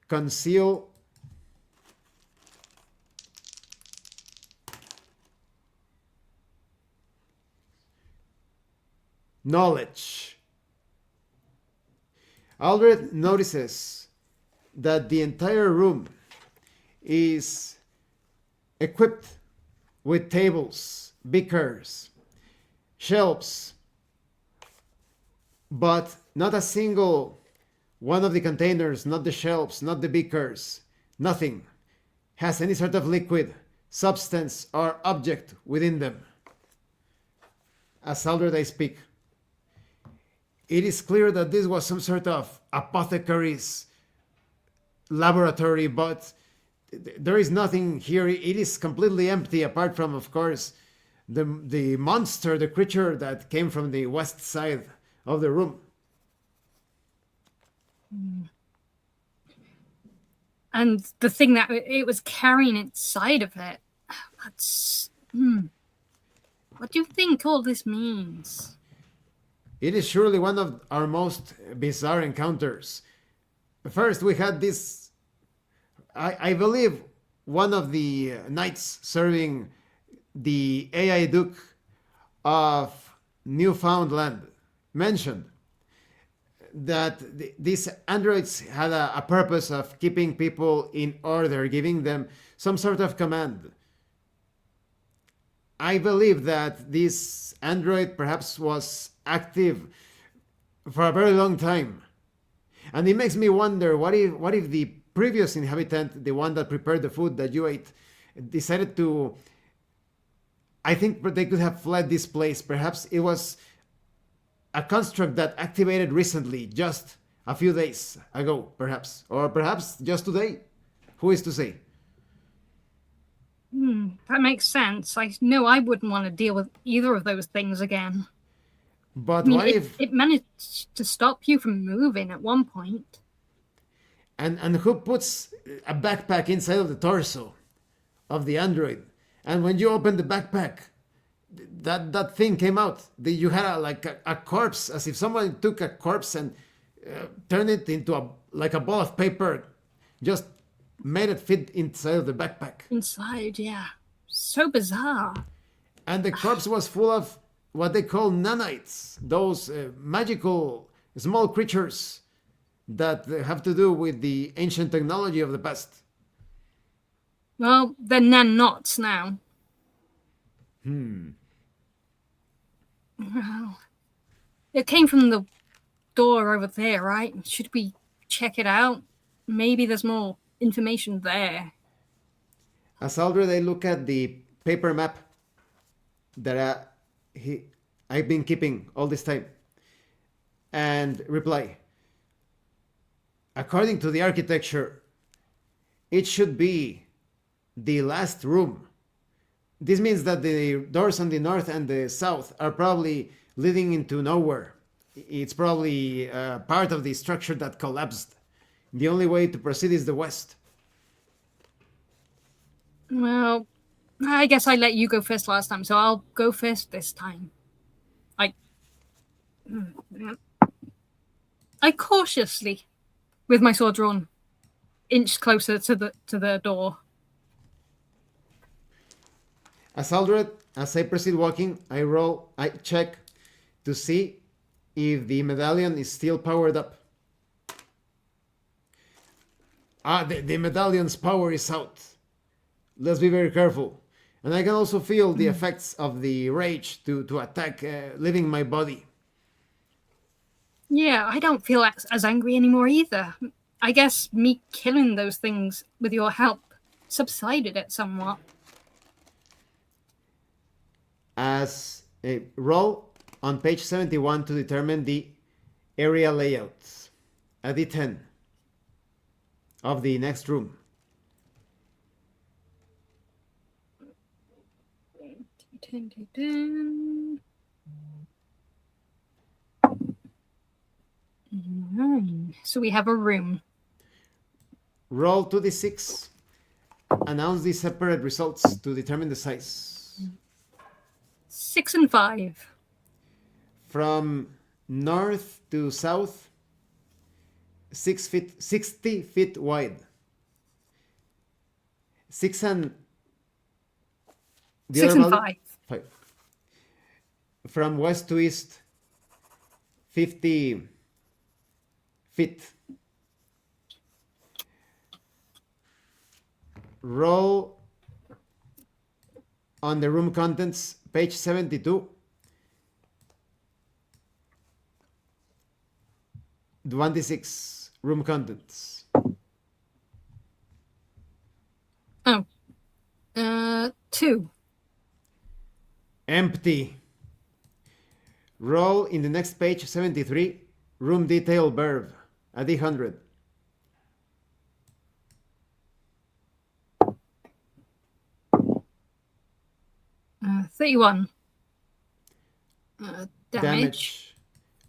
Conceal. Knowledge. Aldred notices that the entire room is equipped with tables, beakers, shelves, but not a single one of the containers, not the shelves, not the beakers, nothing has any sort of liquid, substance, or object within them. As Aldred I speak, it is clear that this was some sort of apothecary's laboratory, but there is nothing here. It is completely empty, apart from, of course, the monster, the creature that came from the west side of the room. And the thing that it was carrying inside of it, that's... What do you think all this means? It is surely one of our most bizarre encounters. First, we had this, I believe, one of the knights serving the AI Duke of Newfoundland mentioned that these androids had a purpose of keeping people in order, giving them some sort of command. I believe that this android perhaps was active for a very long time. And it makes me wonder, what if the previous inhabitant, the one that prepared the food that you ate, decided to... I think they could have fled this place. Perhaps it was a construct that activated recently, just a few days ago, perhaps. Or perhaps just today. Who is to say? That makes sense. I know I wouldn't want to deal with either of those things again. But I mean, what if... it managed to stop you from moving at one point. And who puts a backpack inside of the torso of the android? And when you open the backpack, that thing came out. You had a corpse, as if someone took a corpse and turned it into a ball of paper, just made it fit inside of the backpack. Inside, yeah. So bizarre. And the corpse was full of what they call nanites, those magical small creatures that have to do with the ancient technology of the past. Well, they're nanots now. Well, it came from the door over there, right? Should we check it out? Maybe there's more information there. As Aldred, I look at the paper map that I've been keeping all this time and reply. According to the architecture, it should be the last room. This means that the doors on the north and the south are probably leading into nowhere. It's probably part of the structure that collapsed. The only way to proceed is the west. Well, I guess I let you go first last time, so I'll go first this time. I cautiously, with my sword drawn, inch closer to the door. As I proceed walking, I check to see if the medallion is still powered up. The medallion's power is out. Let's be very careful. And I can also feel the effects of the rage to attack, leaving my body. Yeah, I don't feel as angry anymore either. I guess me killing those things with your help subsided it somewhat. As a roll on page 71 to determine the area layouts. A D10 of the next room. So we have a room. Roll 2d6. Announce the separate results to determine the size. 6 and 5. From north to south, 60 feet wide. 6 and... 6 and 5. 5. From west to east, 50 feet. Roll on the room contents, page 72, 1d6 room contents. Oh. 2. Empty. Roll in the next page 73, room detail verb, a d100. 31. Damage.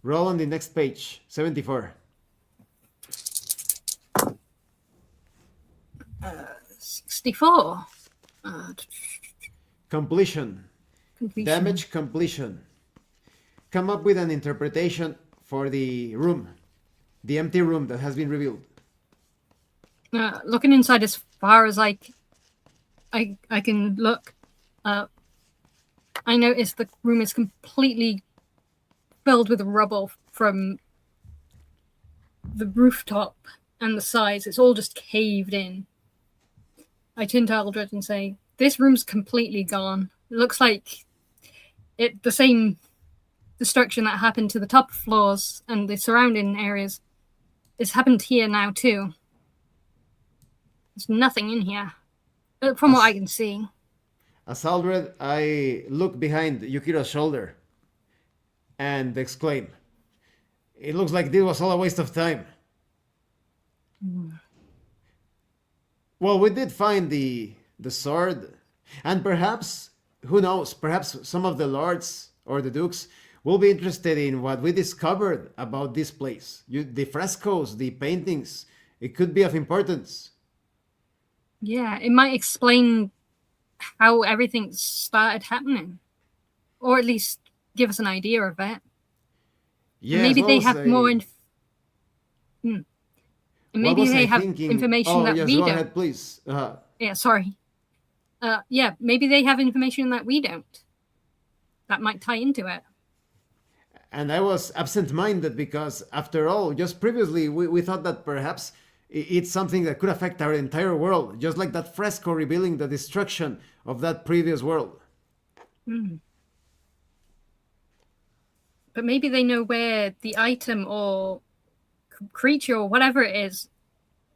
Roll on the next page 74. 64. Completion. Completion. Damage completion. Come up with an interpretation for the room, the empty room that has been revealed. Looking inside as far as I can look, I noticed the room is completely filled with rubble from the rooftop and the sides. It's all just caved in. I turn to Eldred and say, "This room's completely gone. It looks like the same destruction that happened to the top floors and the surrounding areas has happened here now too. There's nothing in here, from what I can see." As Aldred, I look behind Yukiro's shoulder and exclaim, "It looks like this was all a waste of time." Well, we did find the sword, and perhaps, who knows, perhaps some of the lords or the dukes will be interested in what we discovered about this place. The frescoes, the paintings, it could be of importance. Yeah, it might explain how everything started happening, or at least give us an idea of it. Yes, maybe they have more maybe they have information that we go don't. ahead, please. Yeah, sorry. Yeah, maybe they have information that we don't. That might tie into it. And I was absent-minded because, after all, just previously we thought that perhaps it's something that could affect our entire world, just like that fresco revealing the destruction of that previous world. But maybe they know where the item or creature or whatever it is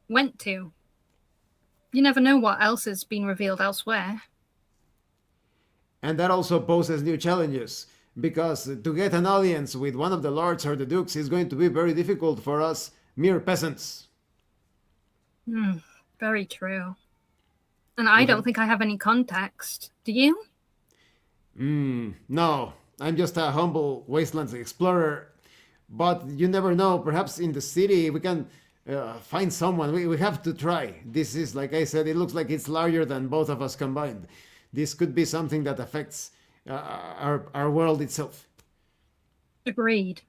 went to. You never know what else has been revealed elsewhere. And that also poses new challenges, because to get an audience with one of the lords or the dukes is going to be very difficult for us mere peasants. Very true. And I don't think I have any context. Do you? No, I'm just a humble wastelands explorer. But you never know, perhaps in the city we can find someone. We have to try. This is, like I said, it looks like it's larger than both of us combined. This could be something that affects our world itself. Agreed.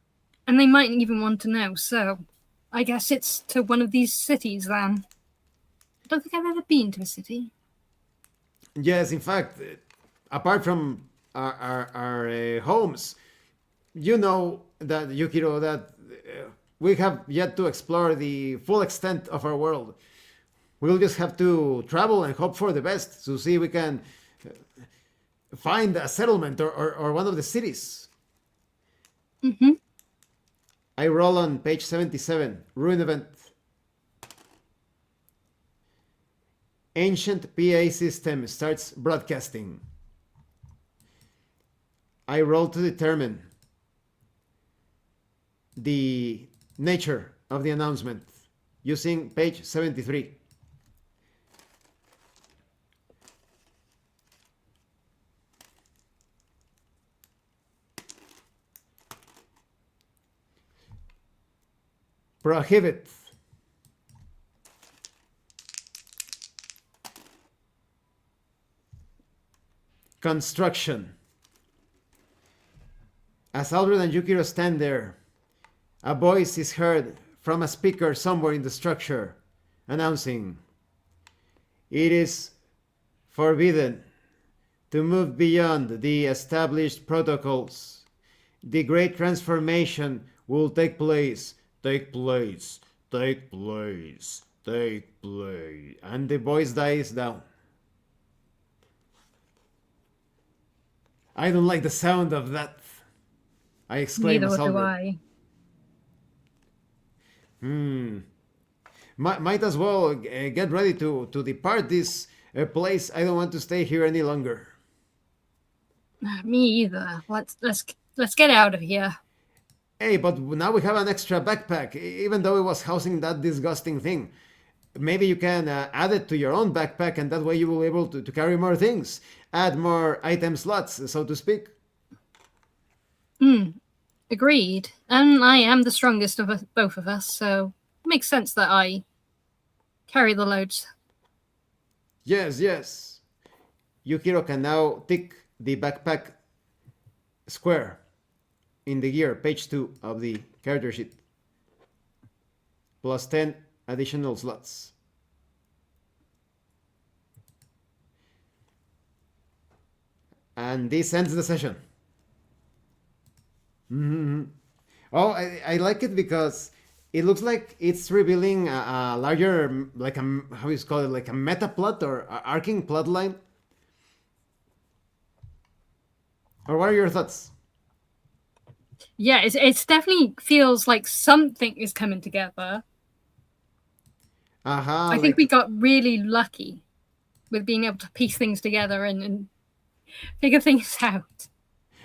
And they might even want to know, so I guess it's to one of these cities then. I don't think I've ever been to a city. Yes, in fact, apart from our homes, you know that, Yukiro, that we have yet to explore the full extent of our world. We'll just have to travel and hope for the best to see if we can find a settlement or one of the cities. I roll on page 77, Ruin Event. Ancient PA system starts broadcasting. I roll to determine the nature of the announcement using page 73. Prohibit. Construction. As Aldred and Yukiro stand there, a voice is heard from a speaker somewhere in the structure, announcing, "It is forbidden to move beyond the established protocols. The great transformation will take place, take place, take place, take place." And the voice dies down. "I don't like the sound of that," I exclaim. Neither as do Aldred. I. Hmm. Might as well get ready to depart this place. I don't want to stay here any longer. Me either. Let's get out of here. Hey, but now we have an extra backpack, even though it was housing that disgusting thing. Maybe you can add it to your own backpack, and that way you will be able to carry more things, add more item slots, so to speak. Agreed. And I am the strongest of both of us, so it makes sense that I carry the loads. Yes, yes. Yukiro can now tick the backpack square in the gear, page 2 of the character sheet. Plus 10 additional slots. And this ends the session. Mm-hmm. Oh, I like it because it looks like it's revealing a larger, like a, how you call it, like a meta plot or arcing plot line. Or what are your thoughts? Yeah, it's definitely feels like something is coming together. I think we got really lucky with being able to piece things together and figure things out.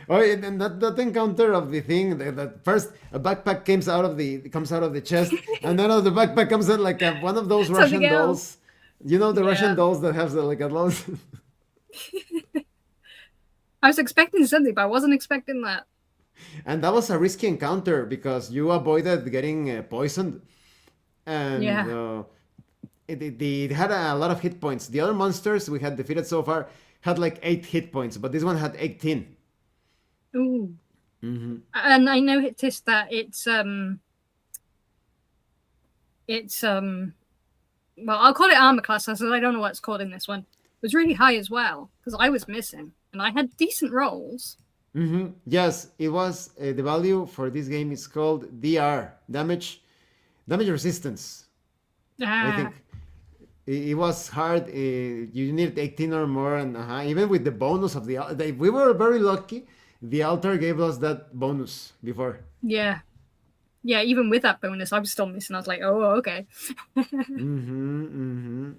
Oh, and that encounter of the thing that first a backpack comes out of the chest, and then out of the backpack comes out like one of those Something Russian else. dolls. You know the Yeah. Russian dolls that have like a lot. I was expecting something, but I wasn't expecting that. And that was a risky encounter because you avoided getting poisoned, and Yeah. it had a lot of hit points. The other monsters we had defeated so far had like 8 hit points, but this one had 18. Ooh. Mm-hmm. And I noticed that it's well, I'll call it armor class because I don't know what it's called in this one. It was really high as well because I was missing and I had decent rolls. Mm-hmm. Yes, it was the value for this game is called DR, damage resistance. I think it was hard. You needed 18 or more, and even with the bonus of we were very lucky. The altar gave us that bonus before. Yeah. Yeah, even with that bonus, I was still missing. I was like, oh, okay. Mm-hmm, mm-hmm.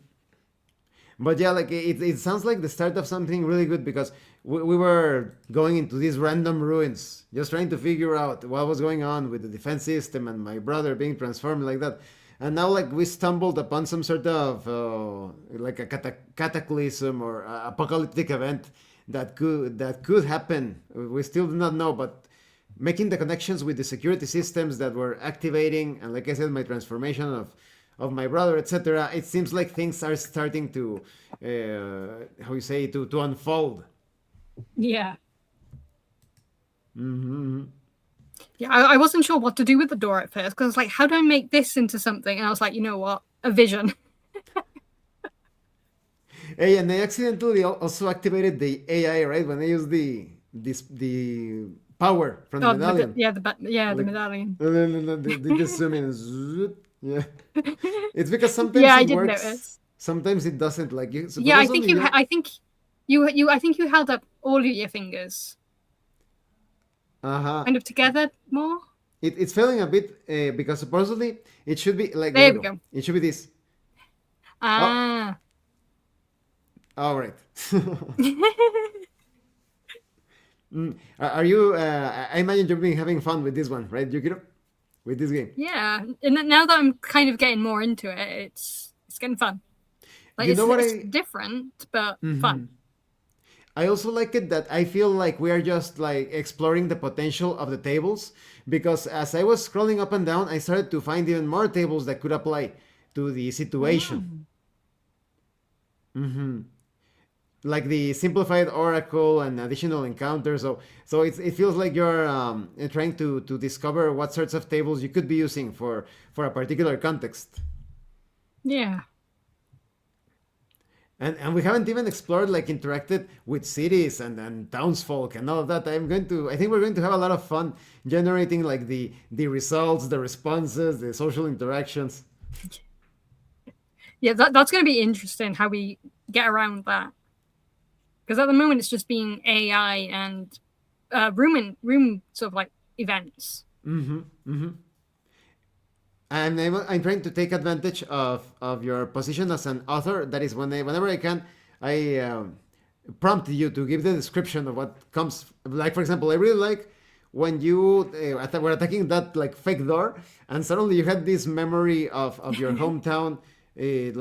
But yeah, like it sounds like the start of something really good because we were going into these random ruins, just trying to figure out what was going on with the defense system and my brother being transformed like that. And now, like we stumbled upon some sort of like a cataclysm or apocalyptic event that could happen. We still do not know, but making the connections with the security systems that were activating, and like I said, my transformation of my brother, etc. It seems like things are starting to, how you say, to unfold. Yeah. Mm-hmm. Yeah, I wasn't sure what to do with the door at first because I was like, how do I make this into something? And I was like, you know what? A vision. Hey, and they accidentally also activated the AI, right? When they used the power from the Oh, medallion. the Like, medallion. they just zoom in and zoop. Yeah. It's because Yeah, sometimes I it did works, notice. sometimes it doesn't. Like you, Yeah, I supposedly think you. I think you held up all of your fingers Uh-huh. kind of together more. It's failing a bit because supposedly it should be like there There we we go. go. It should be this. Oh, Ah. all right. Are you? I imagine you've been having fun with this one, right, Yukiro? With this game. Yeah, and now that I'm kind of getting more into it, it's getting fun. Like You know what it's I? different but Mhm. fun. I also like it that I feel like we are just like exploring the potential of the tables because as I was scrolling up and down, I started to find even more tables that could apply to the situation. Mm. Hmm. Like the simplified oracle and additional encounters. So it feels like you're trying to discover what sorts of tables you could be using for a particular context. Yeah. And we haven't even explored like interacted with cities and townsfolk and all of that. I think we're going to have a lot of fun generating like the results, the responses, the social interactions. Yeah, that's going to be interesting how we get around that. Because at the moment it's just being AI and room sort of like events. Mm-hmm. Mm-hmm. And I'm trying to take advantage of your position as an author. That is, whenever I can, I prompt you to give the description of what comes. Like, for example, I really like when you were attacking that like fake door, and suddenly you had this memory of your hometown,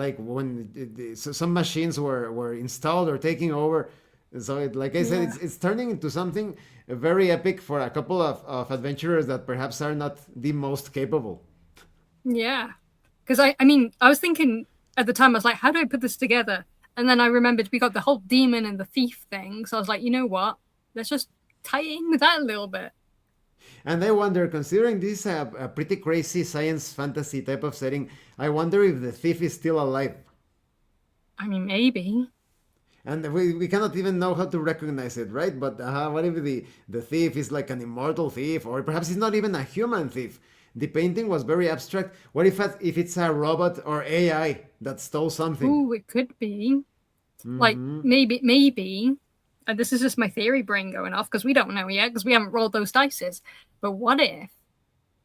like when some machines were installed or taking over. So, like I said, Yeah. it's turning into something very epic for a couple of adventurers that perhaps are not the most capable. Yeah. Because I mean, I was thinking at the time, I was like, how do I put this together? And then I remembered we got the whole demon and the thief thing. So I was like, you know what? Let's just tie it in with that a little bit. And I wonder, considering this a pretty crazy science fantasy type of setting, I wonder if the thief is still alive. I mean, maybe. And we cannot even know how to recognize it, right? But what if the thief is like an immortal thief, or perhaps he's not even a human thief? The painting was very abstract. What if it's a robot or AI that stole something? Ooh, it could be. Like, Hmm. maybe, and this is just my theory brain going off because we don't know yet because we haven't rolled those dices. But what if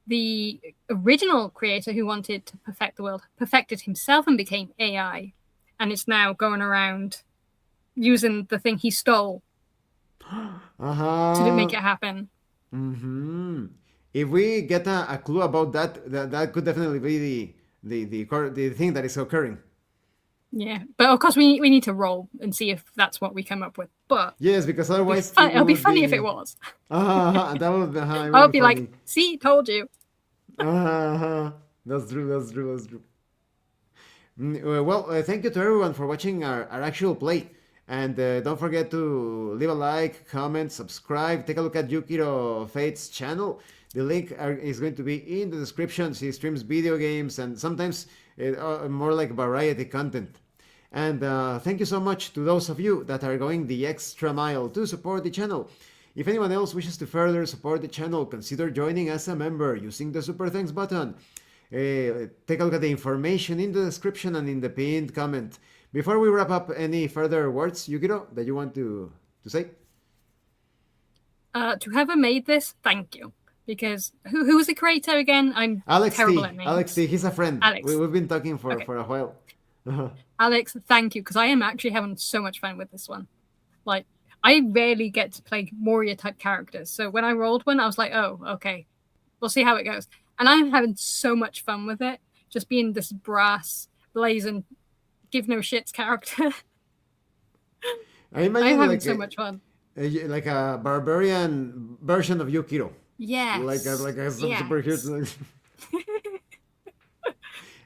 the original creator who wanted to perfect the world perfected himself and became AI, and it's now going around using the thing he stole to Uh-huh. make it happen? Hmm. If we get a clue about that could definitely be the thing that is occurring. Yeah, but of course we need to roll and see if that's what we come up with. But Yes, because otherwise it it'll be would funny if it be. was. That would it I would would be be like, funny. "See, told you." That's true. That's true. That's true. Well, thank you to everyone for watching our actual play. And don't forget to leave a like, comment, subscribe. Take a look at Yukiro Fate's channel. The link is going to be in the description. She streams video games and sometimes more like variety content. And thank you so much to those of you that are going the extra mile to support the channel. If anyone else wishes to further support the channel, consider joining as a member using the Super Thanks button. Take a look at the information in the description and in the pinned comment. Before we wrap up, any further words, Yukiro, that you want to say? To whoever made this, thank you. Because who was the creator again? I'm Alex terrible T. at Alex names. T. He's a friend. Alex. We've been talking Okay. for a while. Alex, thank you, because I am actually having so much fun with this one. Like, I rarely get to play warrior type characters. So when I rolled one, I was like, oh, okay, we'll see how it goes. And I'm having so much fun with it, just being this brass, blazing, give no shits character. I I'm imagine having so much fun. like a barbarian version of Yukiro. Yes. Like a Yes. superhero.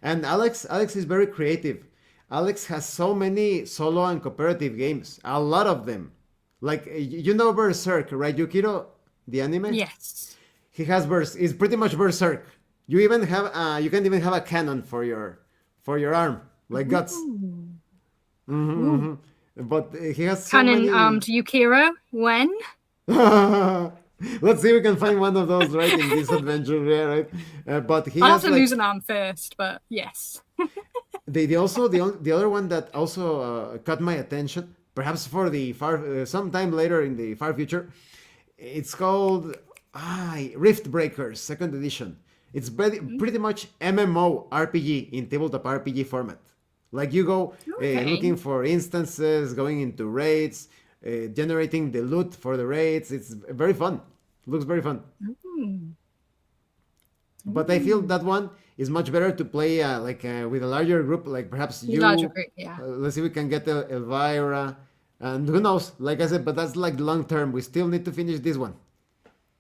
And Alex is very creative. Alex has so many solo and cooperative games, a lot of them. Like you know Berserk, right, Yukiro, the anime? Yes. He has Is pretty much Berserk. You can even have a cannon for your arm, like guts. Ooh. Hmm. Ooh. Hmm. But he has so Canon many. to Yukiro when? Let's see if we can find one of those right in this adventure, yeah, right? But he I'll have has to lose like an arm first, but yes. the other one that also caught my attention, perhaps for the far sometime later in the far future. It's called Rift Breakers Second Edition. It's pretty much MMO RPG in tabletop RPG format. Like you go Okay. looking for instances, going into raids, generating the loot for the raids. It's very fun. Looks very fun. Mm. But I feel that one is much better to play with a larger group, like perhaps Larger you. group, yeah. Let's see if we can get Elvira, and who knows? Like I said, but that's like long term. We still need to finish this one.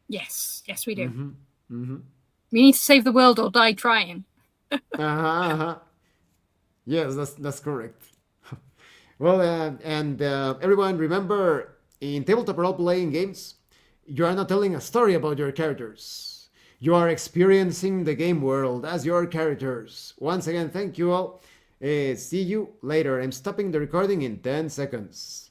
Yes, yes, we do. Mm-hmm. Mm-hmm. We need to save the world or die trying. Uh-huh, uh-huh. Yes, that's correct. Well, and everyone, remember, in tabletop role-playing games, you are not telling a story about your characters. You are experiencing the game world as your characters. Once again, thank you all. See you later. I'm stopping the recording in 10 seconds.